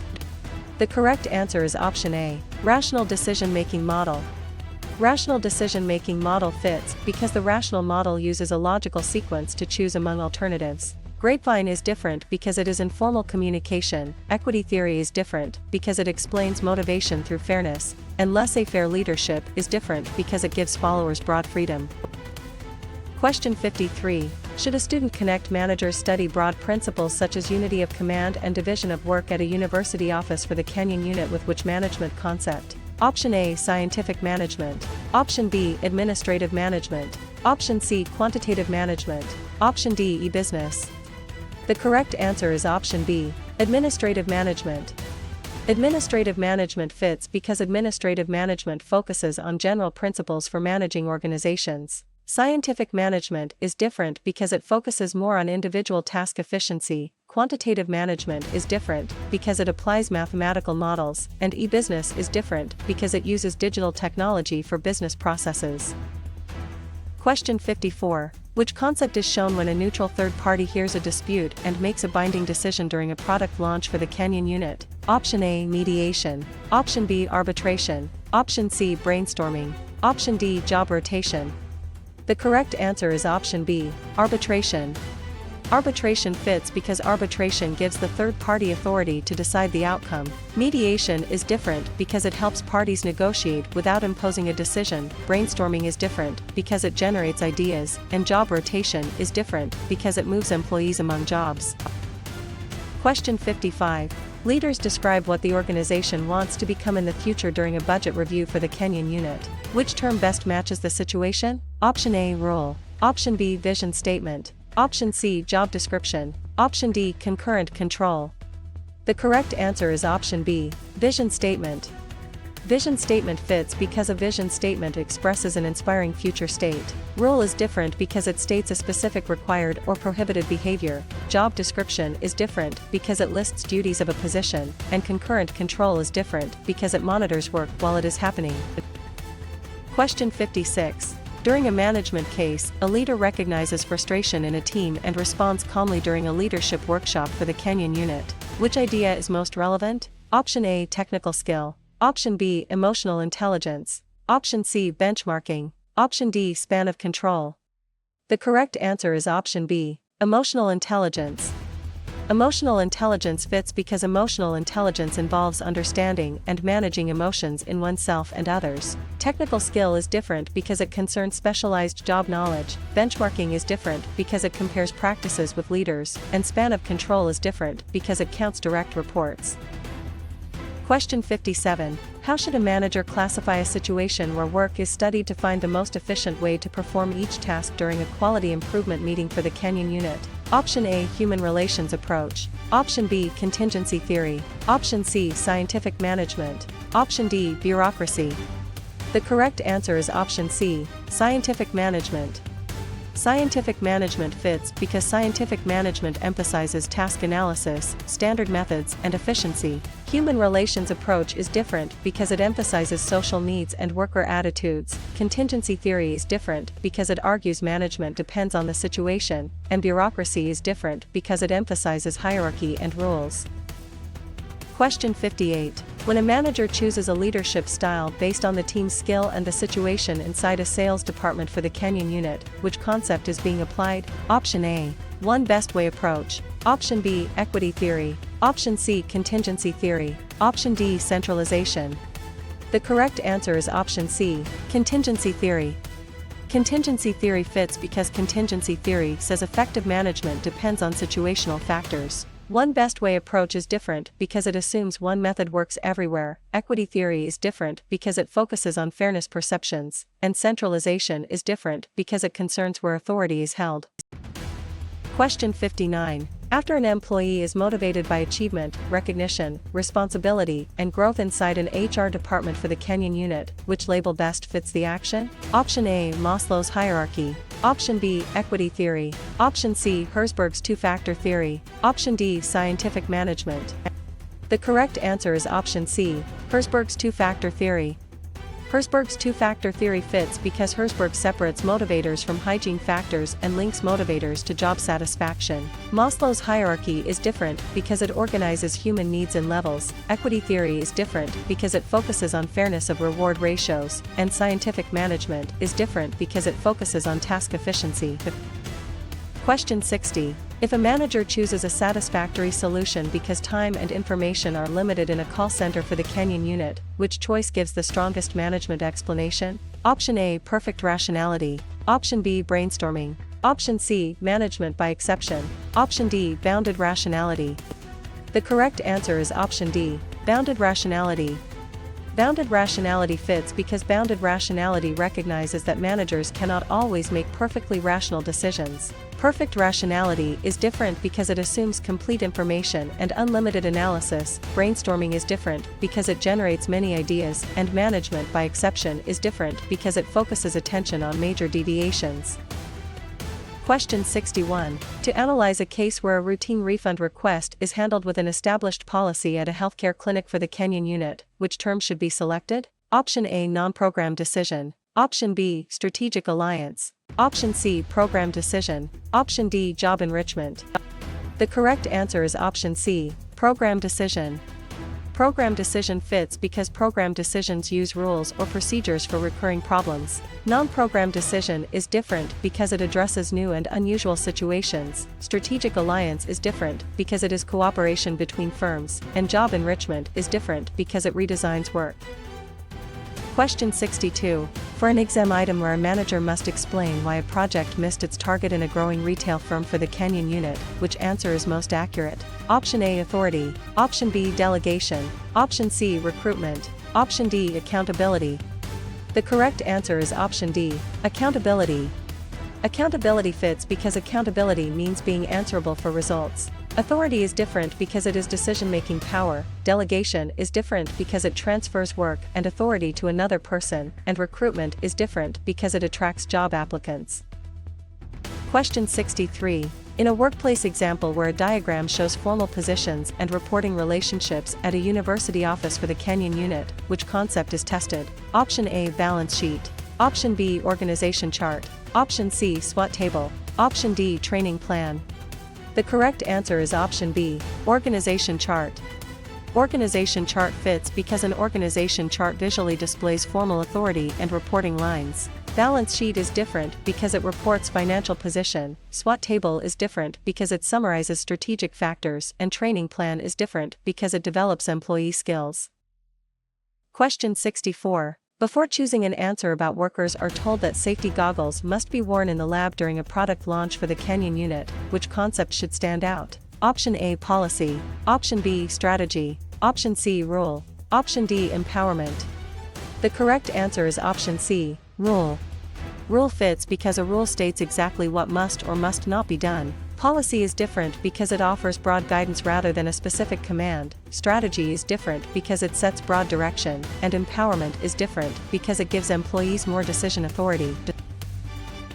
The correct answer is option A, rational decision-making model. Rational decision-making model fits because the rational model uses a logical sequence to choose among alternatives. Grapevine is different because it is informal communication. Equity theory is different because it explains motivation through fairness, and laissez-faire leadership is different because it gives followers broad freedom. Question 53. Should a student connect managers study broad principles such as unity of command and division of work at a university office for the Kenyan unit with which management concept? Option A, scientific management. Option B, administrative management. Option C, quantitative management. Option D, e-business. The correct answer is option B, administrative management. Administrative management fits because administrative management focuses on general principles for managing organizations. Scientific management is different because it focuses more on individual task efficiency. Quantitative management is different because it applies mathematical models, and e-business is different because it uses digital technology for business processes. Question 54. Which concept is shown when a neutral third party hears a dispute and makes a binding decision during a product launch for the Canyon unit? Option A, mediation. Option B, arbitration. Option C, brainstorming. Option D, job rotation. The correct answer is option B, arbitration. Arbitration fits because arbitration gives the third party authority to decide the outcome. Mediation is different because it helps parties negotiate without imposing a decision. Brainstorming is different because it generates ideas, and job rotation is different because it moves employees among jobs. Question 55. Leaders describe what the organization wants to become in the future during a budget review for the Canyon unit. Which term best matches the situation? Option A, role. Option B, vision statement. Option C, job description. Option D, concurrent control. The correct answer is option B, vision statement. Vision statement fits because a vision statement expresses an inspiring future state. Role is different because it states a specific required or prohibited behavior. Job description is different because it lists duties of a position, and concurrent control is different because it monitors work while it is happening. Question 56. During a management case, a leader recognizes frustration in a team and responds calmly during a leadership workshop for the Canyon unit. Which idea is most relevant? Option A, technical skill. Option B, emotional intelligence. Option C, benchmarking. Option D, span of control. The correct answer is option B, emotional intelligence. Emotional intelligence fits because emotional intelligence involves understanding and managing emotions in oneself and others. Technical skill is different because it concerns specialized job knowledge. Benchmarking is different because it compares practices with leaders, and span of control is different because it counts direct reports. Question 57. How should a manager classify a situation where work is studied to find the most efficient way to perform each task during a quality improvement meeting for the Canyon unit? Option A, human relations approach. Option B, contingency theory. Option C, scientific management. Option D, bureaucracy. The correct answer is option C, scientific management. Scientific management fits because scientific management emphasizes task analysis, standard methods, and efficiency. Human relations approach is different because it emphasizes social needs and worker attitudes. Contingency theory is different because it argues management depends on the situation, and bureaucracy is different because it emphasizes hierarchy and rules. Question 58. When a manager chooses a leadership style based on the team's skill and the situation inside a sales department for the Canyon unit, which concept is being applied? Option A, one best way approach. Option B, equity theory. Option C, contingency theory. Option D, centralization. The correct answer is option C, contingency theory. Contingency theory fits because contingency theory says effective management depends on situational factors. One best way approach is different because it assumes one method works everywhere. Equity theory is different because it focuses on fairness perceptions, and centralization is different because it concerns where authority is held. Question 59. After an employee is motivated by achievement, recognition, responsibility, and growth inside an HR department for the Canyon unit, which label best fits the action? Option A, Maslow's hierarchy. Option B, equity theory. Option C, Herzberg's two-factor theory. Option D, scientific management. The correct answer is option C, Herzberg's two-factor theory. Herzberg's two-factor theory fits because Herzberg separates motivators from hygiene factors and links motivators to job satisfaction. Maslow's hierarchy is different because it organizes human needs in levels. Equity theory is different because it focuses on fairness of reward ratios, and scientific management is different because it focuses on task efficiency. Question 60. If a manager chooses a satisfactory solution because time and information are limited in a call center for the Canyon unit, which choice gives the strongest management explanation? Option A, perfect rationality. Option B, brainstorming. Option C, management by exception. Option D, bounded rationality. The correct answer is option D, bounded rationality. Bounded rationality fits because bounded rationality recognizes that managers cannot always make perfectly rational decisions. Perfect rationality is different because it assumes complete information and unlimited analysis. Brainstorming is different because it generates many ideas, and management by exception is different because it focuses attention on major deviations. Question 61. To analyze a case where a routine refund request is handled with an established policy at a healthcare clinic for the Kenyan unit, which term should be selected? Option A, non-program decision. Option B, strategic alliance. Option C, program decision. Option D, job enrichment. The correct answer is option C, program decision. Program decision fits because program decisions use rules or procedures for recurring problems. Non-program decision is different because it addresses new and unusual situations. Strategic alliance is different because it is cooperation between firms, and job enrichment is different because it redesigns work. Question 62. For an exam item where a manager must explain why a project missed its target in a growing retail firm for the Kenyan unit, which answer is most accurate? Option A, authority. Option B, delegation. Option C, recruitment. Option D, accountability. The correct answer is option D, accountability. Accountability fits because accountability means being answerable for results. Authority is different because it is decision-making power. Delegation is different because it transfers work and authority to another person, and recruitment is different because it attracts job applicants. Question 63. In a workplace example where a diagram shows formal positions and reporting relationships at a university office for the Kenyan unit, which concept is tested? Option A, balance sheet. Option B, organization chart. Option C, SWOT table. Option D, training plan. The correct answer is option B, organization chart. Organization chart fits because an organization chart visually displays formal authority and reporting lines. Balance sheet is different because it reports financial position. SWOT table is different because it summarizes strategic factors, and training plan is different because it develops employee skills. Question 64. Before choosing an answer about workers are told that safety goggles must be worn in the lab during a product launch for the Kenyan unit, which concept should stand out? Option A, policy. Option B, strategy. Option C, rule. Option D, empowerment. The correct answer is option C, rule. Rule fits because a rule states exactly what must or must not be done. Policy is different because it offers broad guidance rather than a specific command. Strategy is different because it sets broad direction, and empowerment is different because it gives employees more decision authority.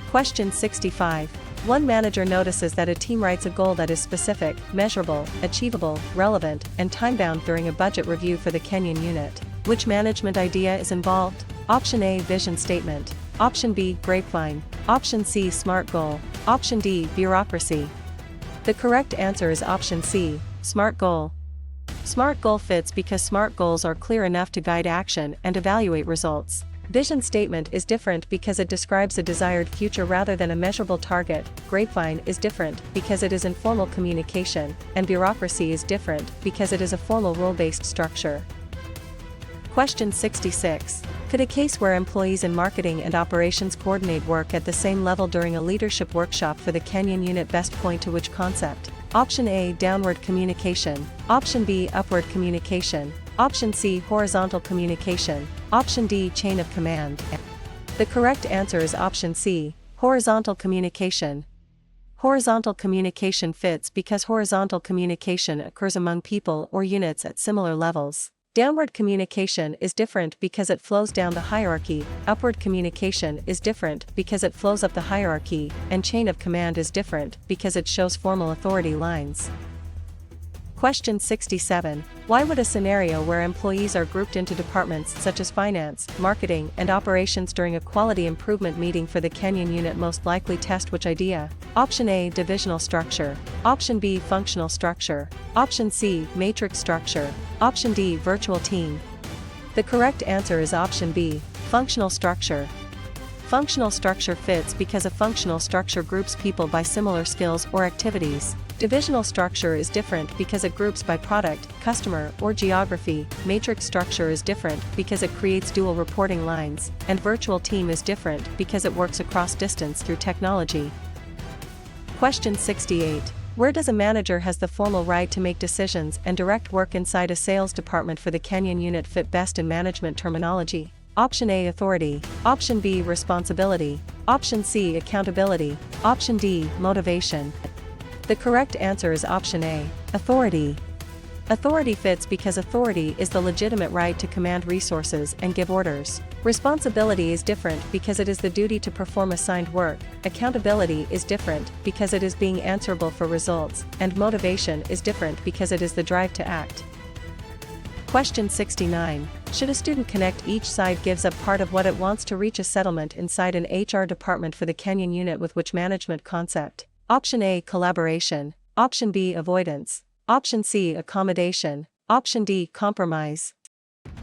Question 65. One manager notices that a team writes a goal that is specific, measurable, achievable, relevant, and time-bound during a budget review for the Kenyan unit. Which management idea is involved? Option A, vision statement. Option B, grapevine. Option C, SMART goal. Option D, bureaucracy. The correct answer is option C, SMART goal. SMART goal fits because SMART goals are clear enough to guide action and evaluate results. Vision statement is different because it describes a desired future rather than a measurable target. Grapevine is different because it is informal communication, and bureaucracy is different because it is a formal rule-based structure. Question 66. Could a case where employees in marketing and operations coordinate work at the same level during a leadership workshop for the Kenyan unit best point to which concept? Option A, downward communication. Option B, upward communication. Option C, horizontal communication. Option D, chain of command. The correct answer is option C, horizontal communication. Horizontal communication fits because horizontal communication occurs among people or units at similar levels. Downward communication is different because it flows down the hierarchy, upward communication is different because it flows up the hierarchy, and chain of command is different because it shows formal authority lines. Question 67. Why would a scenario where employees are grouped into departments such as finance, marketing, and operations during a quality improvement meeting for the Kenyan unit most likely test which idea? Option A, divisional structure. Option B, functional structure. Option C, matrix structure. Option D, virtual team. The correct answer is option B, functional structure. Functional structure fits because a functional structure groups people by similar skills or activities. Divisional structure is different because it groups by product, customer, or geography. Matrix structure is different because it creates dual reporting lines, and virtual team is different because it works across distance through technology. Question 68. Where does a manager has the formal right to make decisions and direct work inside a sales department for the Canyon unit fit best in management terminology? Option A, authority. Option B, responsibility. Option C, accountability. Option D, motivation. The correct answer is option A, authority. Authority fits because authority is the legitimate right to command resources and give orders. Responsibility is different because it is the duty to perform assigned work. Accountability is different because it is being answerable for results, and motivation is different because it is the drive to act. Question 69. Should a student connect each side gives up part of what it wants to reach a settlement inside an HR department for the Canyon unit with which management concept? Option A, collaboration. Option B, avoidance. Option C, accommodation. Option D, compromise.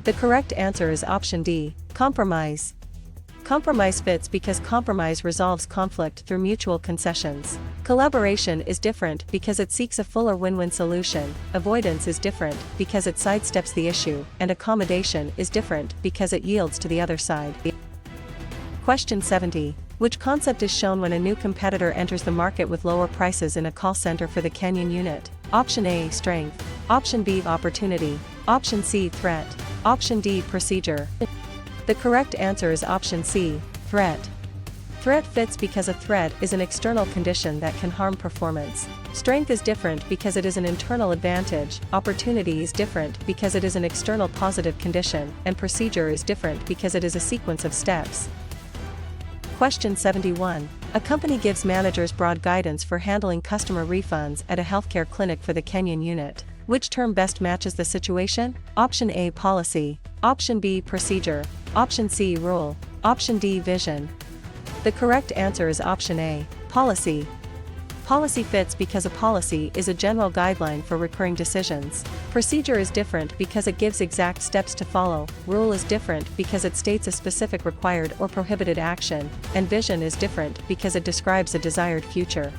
The correct answer is option D, compromise. Compromise fits because compromise resolves conflict through mutual concessions. Collaboration is different because it seeks a fuller win-win solution. Avoidance is different because it sidesteps the issue, and accommodation is different because it yields to the other side. Question 70. Which concept is shown when a new competitor enters the market with lower prices in a call center for the Canyon unit? Option A, strength. Option B, opportunity. Option C, threat. Option D, procedure. The correct answer is option C, threat. Threat fits because a threat is an external condition that can harm performance. Strength is different because it is an internal advantage, opportunity is different because it is an external positive condition, and procedure is different because it is a sequence of steps. Question 71. A company gives managers broad guidance for handling customer refunds at a healthcare clinic for the Canyon unit. Which term best matches the situation? Option A, policy. Option B, procedure. Option C, rule. Option D, vision. The correct answer is option A, policy. Policy fits because a policy is a general guideline for recurring decisions. Procedure is different because it gives exact steps to follow. Rule is different because it states a specific required or prohibited action, and vision is different because it describes a desired future.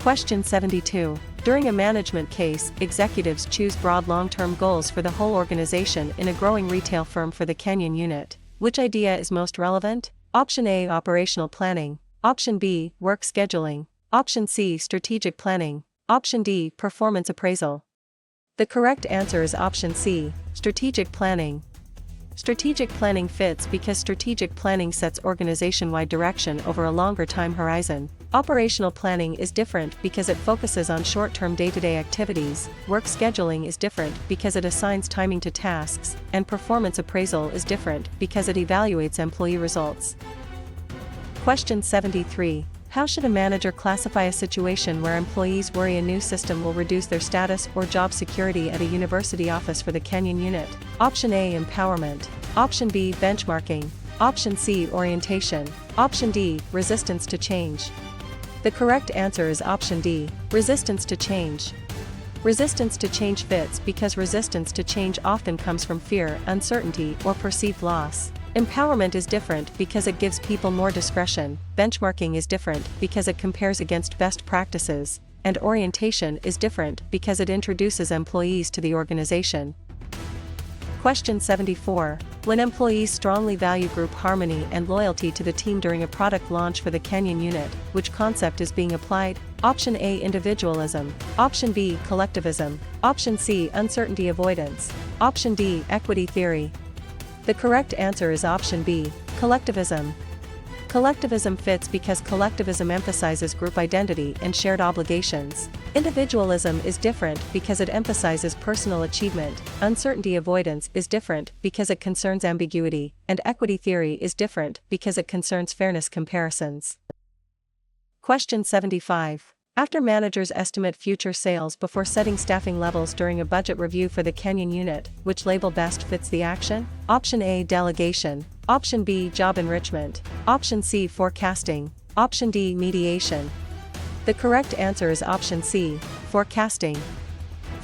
Question 72. During a management case, executives choose broad long-term goals for the whole organization in a growing retail firm for the Canyon unit. Which idea is most relevant? Option A, operational planning. Option B, work scheduling. Option C, strategic planning. Option D, performance appraisal. The correct answer is option C, strategic planning. Strategic planning fits because strategic planning sets organization-wide direction over a longer time horizon. Operational planning is different because it focuses on short-term day-to-day activities. Work scheduling is different because it assigns timing to tasks, and performance appraisal is different because it evaluates employee results. Question 73. How should a manager classify a situation where employees worry a new system will reduce their status or job security at a university office for the Canyon unit? Option A, empowerment. Option B, benchmarking. Option C, orientation. Option D, resistance to change. The correct answer is option D, resistance to change. Resistance to change fits because resistance to change often comes from fear, uncertainty, or perceived loss. Empowerment is different because it gives people more discretion, benchmarking is different because it compares against best practices, and orientation is different because it introduces employees to the organization. Question 74. When employees strongly value group harmony and loyalty to the team during a product launch for the Canyon unit, which concept is being applied? Option A, individualism. Option B, collectivism. Option C, uncertainty avoidance. Option D, equity theory. The correct answer is option B, collectivism. Collectivism fits because collectivism emphasizes group identity and shared obligations. Individualism is different because it emphasizes personal achievement. Uncertainty avoidance is different because it concerns ambiguity, and equity theory is different because it concerns fairness comparisons. Question 75. After managers estimate future sales before setting staffing levels during a budget review for the Canyon unit, which label best fits the action? Option A, delegation. Option B, job enrichment. Option C, forecasting. Option D, mediation. The correct answer is option C, forecasting.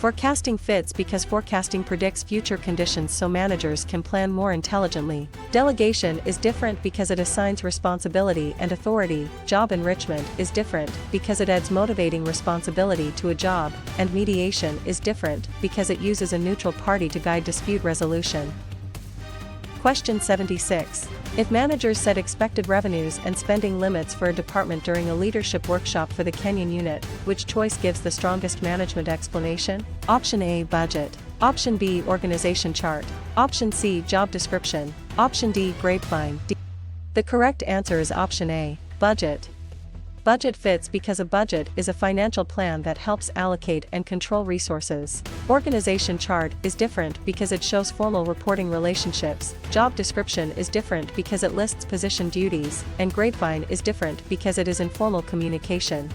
Forecasting fits because forecasting predicts future conditions so managers can plan more intelligently. Delegation is different because it assigns responsibility and authority. Job enrichment is different because it adds motivating responsibility to a job, and mediation is different because it uses a neutral party to guide dispute resolution. Question 76. If managers set expected revenues and spending limits for a department during a leadership workshop for the Kenyan unit, which choice gives the strongest management explanation? Option A, budget. Option B, organization chart. Option C, job description. Option D, grapevine. The correct answer is option A, budget. Budget fits because a budget is a financial plan that helps allocate and control resources. Organization chart is different because it shows formal reporting relationships. Job description is different because it lists position duties, and grapevine is different because it is informal communication.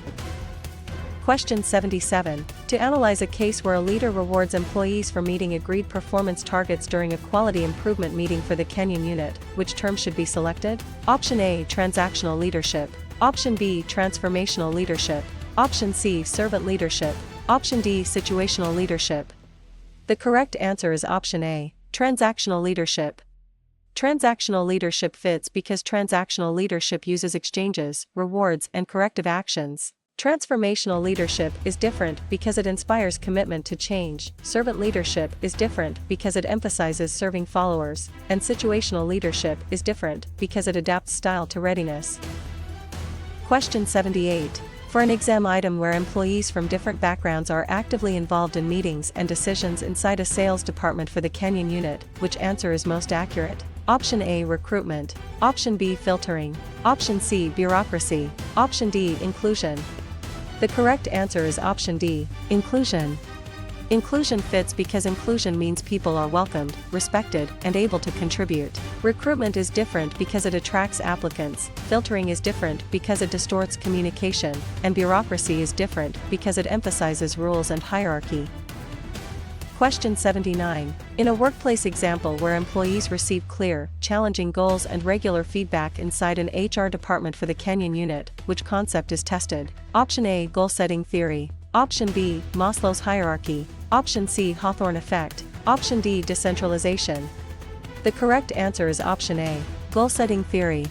Question 77. To analyze a case where a leader rewards employees for meeting agreed performance targets during a quality improvement meeting for the Kenyan unit, which term should be selected? Option A, transactional leadership. Option B, transformational leadership. Option C, servant leadership. Option D, situational leadership. The correct answer is option A, transactional leadership. Transactional leadership fits because transactional leadership uses exchanges, rewards, and corrective actions. Transformational leadership is different because it inspires commitment to change. Servant leadership is different because it emphasizes serving followers, and situational leadership is different because it adapts style to readiness. Question 78. For an exam item where employees from different backgrounds are actively involved in meetings and decisions inside a sales department for the Kenyan unit, which answer is most accurate? Option A, recruitment. Option B, filtering. Option C, bureaucracy. Option D, inclusion. The correct answer is option D, inclusion. Inclusion fits because inclusion means people are welcomed, respected, and able to contribute. Recruitment is different because it attracts applicants, filtering is different because it distorts communication, and bureaucracy is different because it emphasizes rules and hierarchy. Question 79. In a workplace example where employees receive clear, challenging goals and regular feedback inside an HR department for the Kenyan unit, which concept is tested? Option A, goal-setting theory. Option B, Maslow's hierarchy. Option C, Hawthorne effect. Option D, decentralization. The correct answer is option A, goal-setting theory.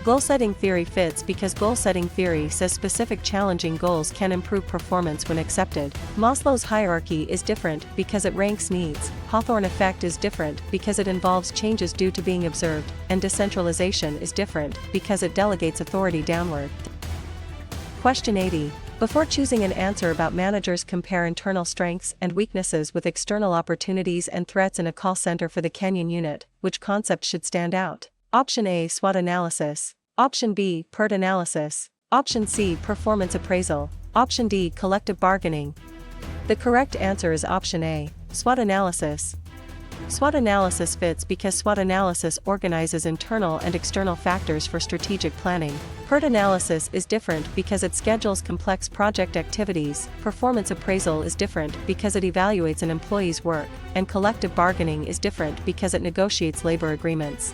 Goal-setting theory fits because goal-setting theory says specific challenging goals can improve performance when accepted. Maslow's hierarchy is different because it ranks needs. Hawthorne effect is different because it involves changes due to being observed, and decentralization is different because it delegates authority downward. Question 80. Before choosing an answer about managers, compare internal strengths and weaknesses with external opportunities and threats in a call center for the Kenyan unit. Which concept should stand out? Option A, SWOT analysis. Option B, PERT analysis. Option C, performance appraisal. Option D, collective bargaining. The correct answer is option A, SWOT analysis. SWOT analysis fits because SWOT analysis organizes internal and external factors for strategic planning. PERT analysis is different because it schedules complex project activities. Performance appraisal is different because it evaluates an employee's work, and collective bargaining is different because it negotiates labor agreements.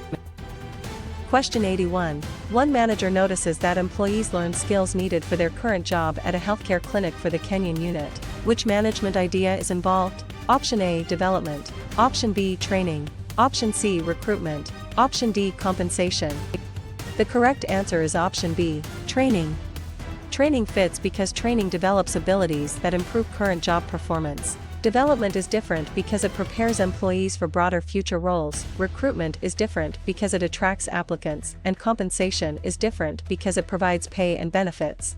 Question 81. One manager notices that employees learn skills needed for their current job at a healthcare clinic for the Kenyan unit. Which management idea is involved? Option A, development. Option B, training. Option C, recruitment. Option D, compensation. The correct answer is option B, training. Training fits because training develops abilities that improve current job performance. Development is different because it prepares employees for broader future roles. Recruitment is different because it attracts applicants, and compensation is different because it provides pay and benefits.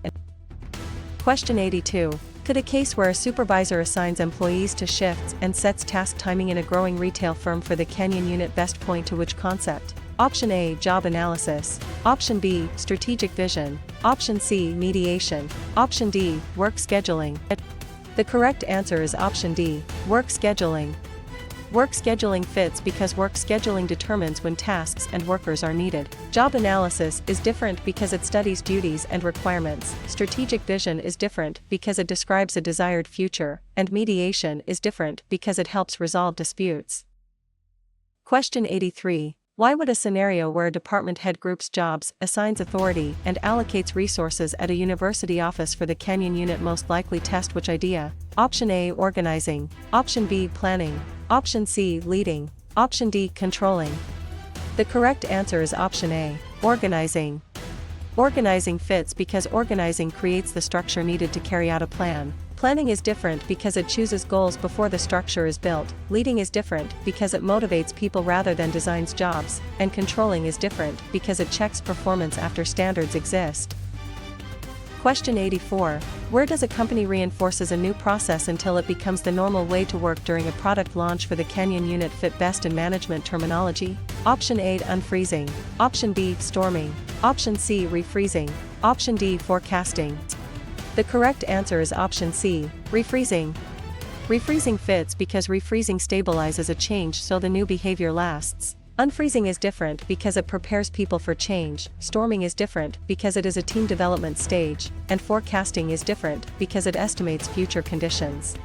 Question 82. Could a case where a supervisor assigns employees to shifts and sets task timing in a growing retail firm for the Kenyan unit best point to which concept? Option A, job analysis. Option B, strategic vision. Option C, mediation. Option D, work scheduling. The correct answer is option D, work scheduling. Work scheduling fits because work scheduling determines when tasks and workers are needed. Job analysis is different because it studies duties and requirements. Strategic vision is different because it describes a desired future, and mediation is different because it helps resolve disputes. Question 83. Why would a scenario where a department head groups jobs, assigns authority, and allocates resources at a university office for the Kenyan unit most likely test which idea? Option A, organizing. Option B, planning. Option C, leading. Option D, controlling. The correct answer is option A, organizing. Organizing fits because organizing creates the structure needed to carry out a plan. Planning is different because it chooses goals before the structure is built, leading is different because it motivates people rather than designs jobs, and controlling is different because it checks performance after standards exist. Question 84. Where does a company reinforces a new process until it becomes the normal way to work during a product launch for the Canyon unit fit best in management terminology? Option A, unfreezing. Option B, storming. Option C, refreezing. Option D, forecasting. The correct answer is option C, refreezing. Refreezing fits because refreezing stabilizes a change so the new behavior lasts. Unfreezing is different because it prepares people for change, storming is different because it is a team development stage, and forecasting is different because it estimates future conditions.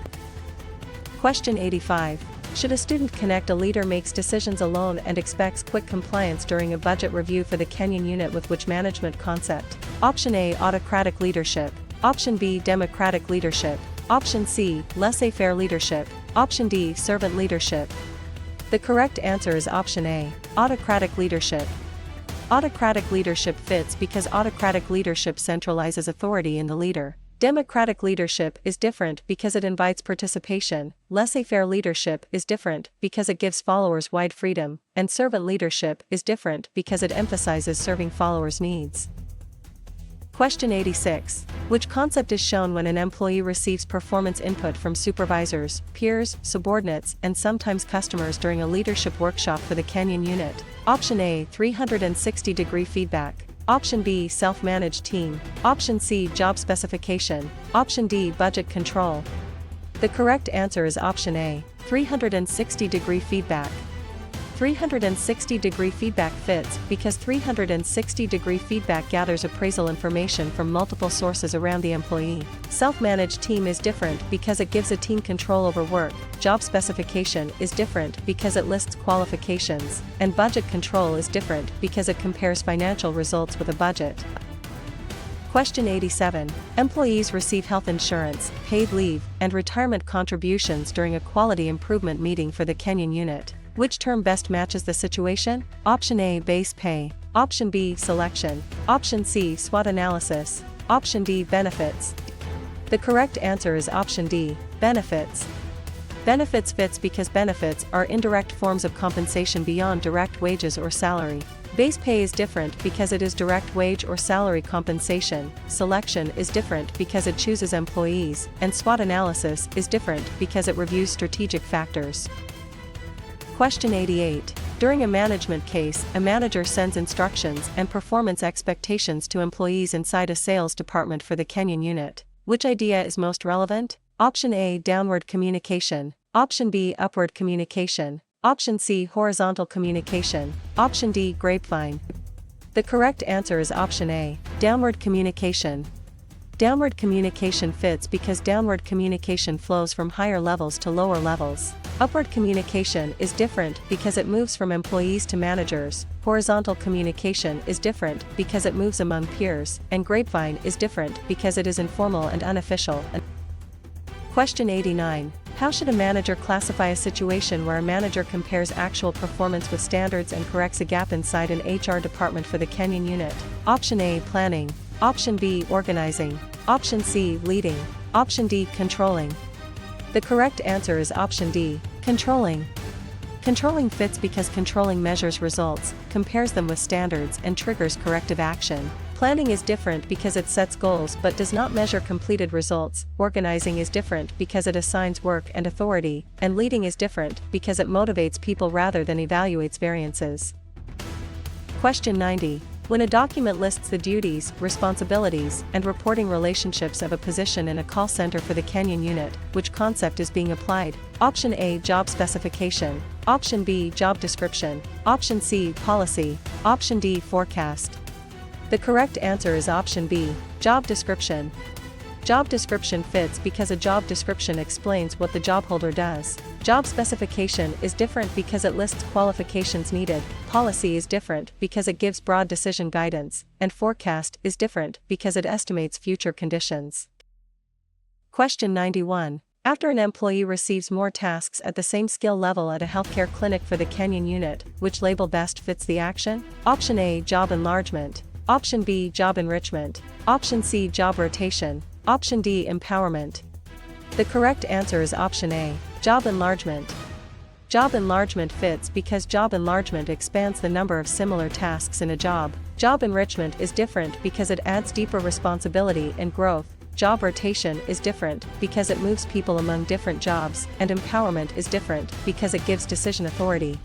Question 85. Should a student connect? A leader makes decisions alone and expects quick compliance during a budget review for the Canyon unit with which management concept? Option A, autocratic leadership. Option B, democratic leadership. Option C, laissez-faire leadership. Option D, servant leadership. The correct answer is option A, autocratic leadership. Autocratic leadership fits because autocratic leadership centralizes authority in the leader. Democratic leadership is different because it invites participation, laissez-faire leadership is different because it gives followers wide freedom, and servant leadership is different because it emphasizes serving followers' needs. Question 86. Which concept is shown when an employee receives performance input from supervisors, peers, subordinates, and sometimes customers during a leadership workshop for the Canyon unit? Option A, 360-degree feedback. Option B, self-managed team. Option C, job specification. Option D, budget control. The correct answer is option A, 360-degree feedback. 360-degree feedback fits because 360-degree feedback gathers appraisal information from multiple sources around the employee. Self-managed team is different because it gives a team control over work, job specification is different because it lists qualifications, and budget control is different because it compares financial results with a budget. Question 87. Employees receive health insurance, paid leave, and retirement contributions during a quality improvement meeting for the Canyon unit. Which term best matches the situation? Option A, base pay. Option B, selection. Option C, SWOT analysis. Option D, benefits. The correct answer is option D, benefits. Benefits fits because benefits are indirect forms of compensation beyond direct wages or salary. Base pay is different because it is direct wage or salary compensation, selection is different because it chooses employees, and SWOT analysis is different because it reviews strategic factors. Question 88. During a management case, a manager sends instructions and performance expectations to employees inside a sales department for the Canyon unit. Which idea is most relevant? Option A, downward communication. Option B, upward communication. Option C, horizontal communication. Option D, grapevine. The correct answer is option A, downward communication. Downward communication fits because downward communication flows from higher levels to lower levels. Upward communication is different because it moves from employees to managers. Horizontal communication is different because it moves among peers, and grapevine is different because it is informal and unofficial. Question 89. How should a manager classify a situation where a manager compares actual performance with standards and corrects a gap inside an HR department for the Canyon unit? Option A, planning. Option B, organizing. Option C, leading. Option D, controlling. The correct answer is option D, controlling. Controlling fits because controlling measures results, compares them with standards, and triggers corrective action. Planning is different because it sets goals but does not measure completed results. Organizing is different because it assigns work and authority, and leading is different because it motivates people rather than evaluates variances. Question 90. When a document lists the duties, responsibilities, and reporting relationships of a position in a call center for the Canyon unit, which concept is being applied? Option A, job specification. Option B, job description. Option C, policy. Option D, forecast. The correct answer is option B, job description. Job description fits because a job description explains what the job holder does. Job specification is different because it lists qualifications needed, policy is different because it gives broad decision guidance, and forecast is different because it estimates future conditions. Question 91. After an employee receives more tasks at the same skill level at a healthcare clinic for the Canyon unit, which label best fits the action? Option A, job enlargement. Option B, job enrichment. Option C, job rotation. Option D, empowerment. The correct answer is option A, job enlargement. Job enlargement fits because job enlargement expands the number of similar tasks in a job. Job enrichment is different because it adds deeper responsibility and growth. Job rotation is different because it moves people among different jobs, and empowerment is different because it gives decision authority.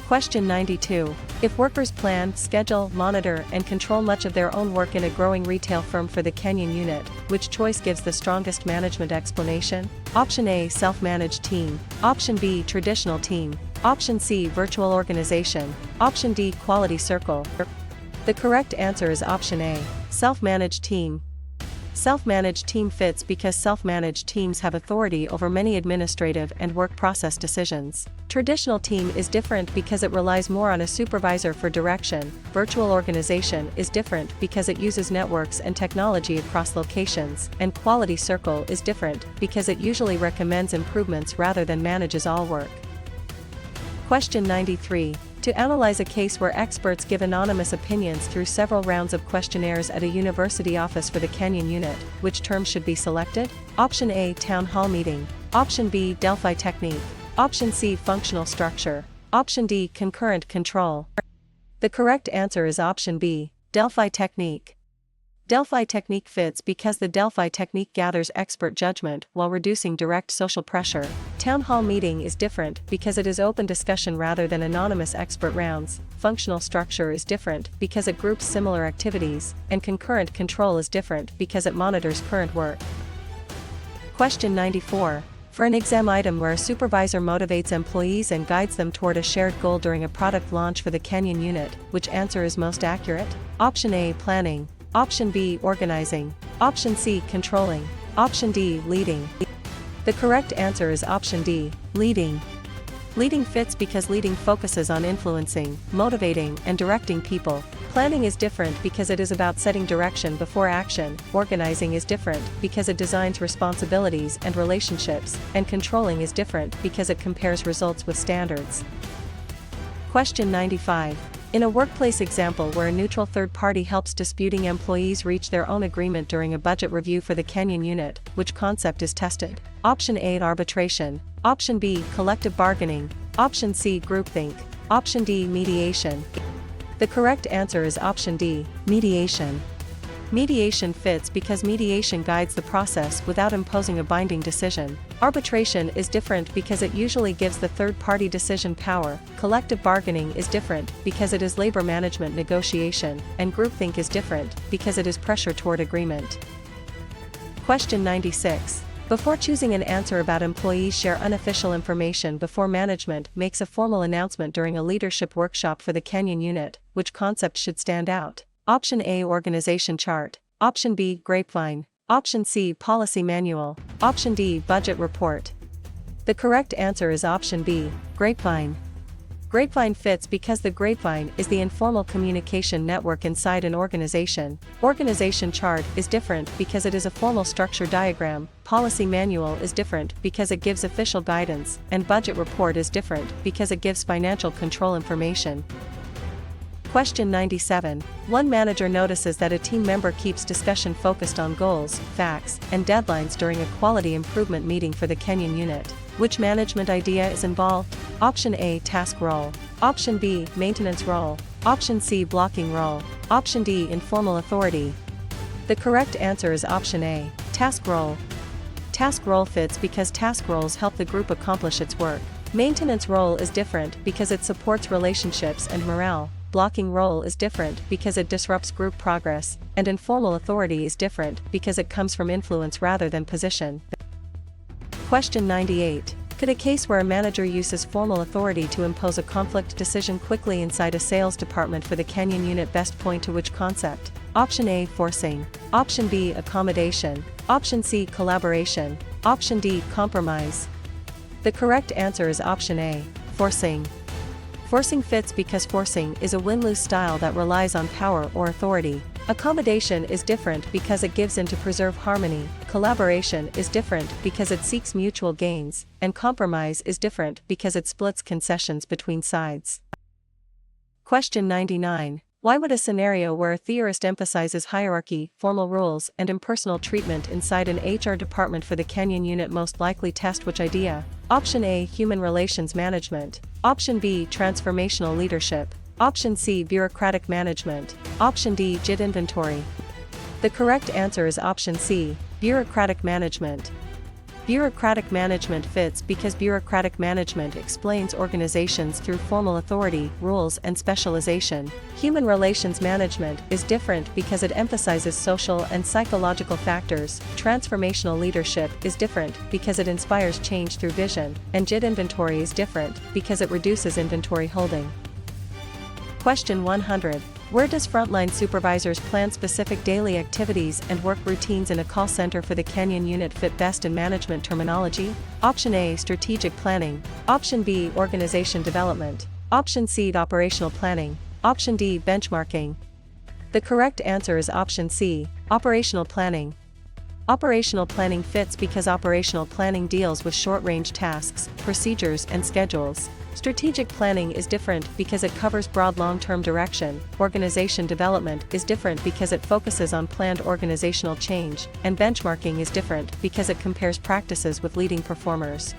Question 92. If workers plan, schedule, monitor, and control much of their own work in a growing retail firm for the Kenyan unit, which choice gives the strongest management explanation? Option A, self-managed team. Option B, traditional team. Option C, virtual organization. Option D, quality circle. The correct answer is option A, self-managed team. Self-managed team fits because self-managed teams have authority over many administrative and work process decisions. Traditional team is different because it relies more on a supervisor for direction. Virtual organization is different because it uses networks and technology across locations, and quality circle is different because it usually recommends improvements rather than manages all work. Question 93. To analyze a case where experts give anonymous opinions through several rounds of questionnaires at a university office for the Kenyan unit, which term should be selected? Option A, town hall meeting. Option B, Delphi technique. Option C, functional structure. Option D, concurrent control. The correct answer is option B, Delphi technique. Delphi technique fits because the Delphi technique gathers expert judgment while reducing direct social pressure. Town hall meeting is different because it is open discussion rather than anonymous expert rounds. Functional structure is different because it groups similar activities, and concurrent control is different because it monitors current work. Question 94. For an exam item where a supervisor motivates employees and guides them toward a shared goal during a product launch for the Kenyan unit, which answer is most accurate? Option A, planning. Option B, organizing. Option C, controlling. Option D, leading. The correct answer is option D, leading. Leading fits because leading focuses on influencing, motivating, and directing people. Planning is different because it is about setting direction before action. Organizing is different because it designs responsibilities and relationships, and controlling is different because it compares results with standards. Question 95. In a workplace example where a neutral third party helps disputing employees reach their own agreement during a budget review for the Kenyan unit, which concept is tested? Option A, arbitration. Option B, collective bargaining. Option C, groupthink. Option D, mediation. The correct answer is option D, mediation. Mediation fits because mediation guides the process without imposing a binding decision. Arbitration is different because it usually gives the third-party decision power. Collective bargaining is different because it is labor management negotiation, and groupthink is different because it is pressure toward agreement. Question 96. Before choosing an answer about employees share unofficial information before management makes a formal announcement during a leadership workshop for the Kenyan unit, which concept should stand out? Option A, organization chart. Option B, grapevine. Option C, policy manual. Option D, budget report. The correct answer is option B, grapevine. Grapevine fits because the grapevine is the informal communication network inside an organization. Organization chart is different because it is a formal structure diagram. Policy manual is different because it gives official guidance, and budget report is different because it gives financial control information. Question 97. One manager notices that a team member keeps discussion focused on goals, facts, and deadlines during a quality improvement meeting for the Kenyan unit. Which management idea is involved? Option A, task role. Option B, maintenance role. Option C, blocking role. Option D, informal authority. The correct answer is option A, task role. Task role fits because task roles help the group accomplish its work. Maintenance role is different because it supports relationships and morale. Blocking role is different because it disrupts group progress, and informal authority is different because it comes from influence rather than position. Question 98. Could a case where a manager uses formal authority to impose a conflict decision quickly inside a sales department for the Kenyan unit best point to which concept? Option A, forcing. Option B, accommodation. Option C, collaboration. Option D, compromise. The correct answer is option A, forcing. Forcing fits because forcing is a win-lose style that relies on power or authority. Accommodation is different because it gives in to preserve harmony. Collaboration is different because it seeks mutual gains, and compromise is different because it splits concessions between sides. Question 99. Why would a scenario where a theorist emphasizes hierarchy, formal rules, and impersonal treatment inside an HR department for the Kenyan unit most likely test which idea? Option A, human relations management. Option B, transformational leadership. Option C, bureaucratic management. Option D, JIT inventory. The correct answer is option C, bureaucratic management. Bureaucratic management fits because bureaucratic management explains organizations through formal authority, rules, and specialization. Human relations management is different because it emphasizes social and psychological factors. Transformational leadership is different because it inspires change through vision, and JIT inventory is different because it reduces inventory holding. Question 100. Where does frontline supervisors plan specific daily activities and work routines in a call center for the Kenyan unit fit best in management terminology? Option A, strategic planning. Option B, organization development. Option C, operational planning. Option D, benchmarking. The correct answer is option C, operational planning. Operational planning fits because operational planning deals with short-range tasks, procedures, and schedules. Strategic planning is different because it covers broad long-term direction. Organization development is different because it focuses on planned organizational change, and benchmarking is different because it compares practices with leading performers.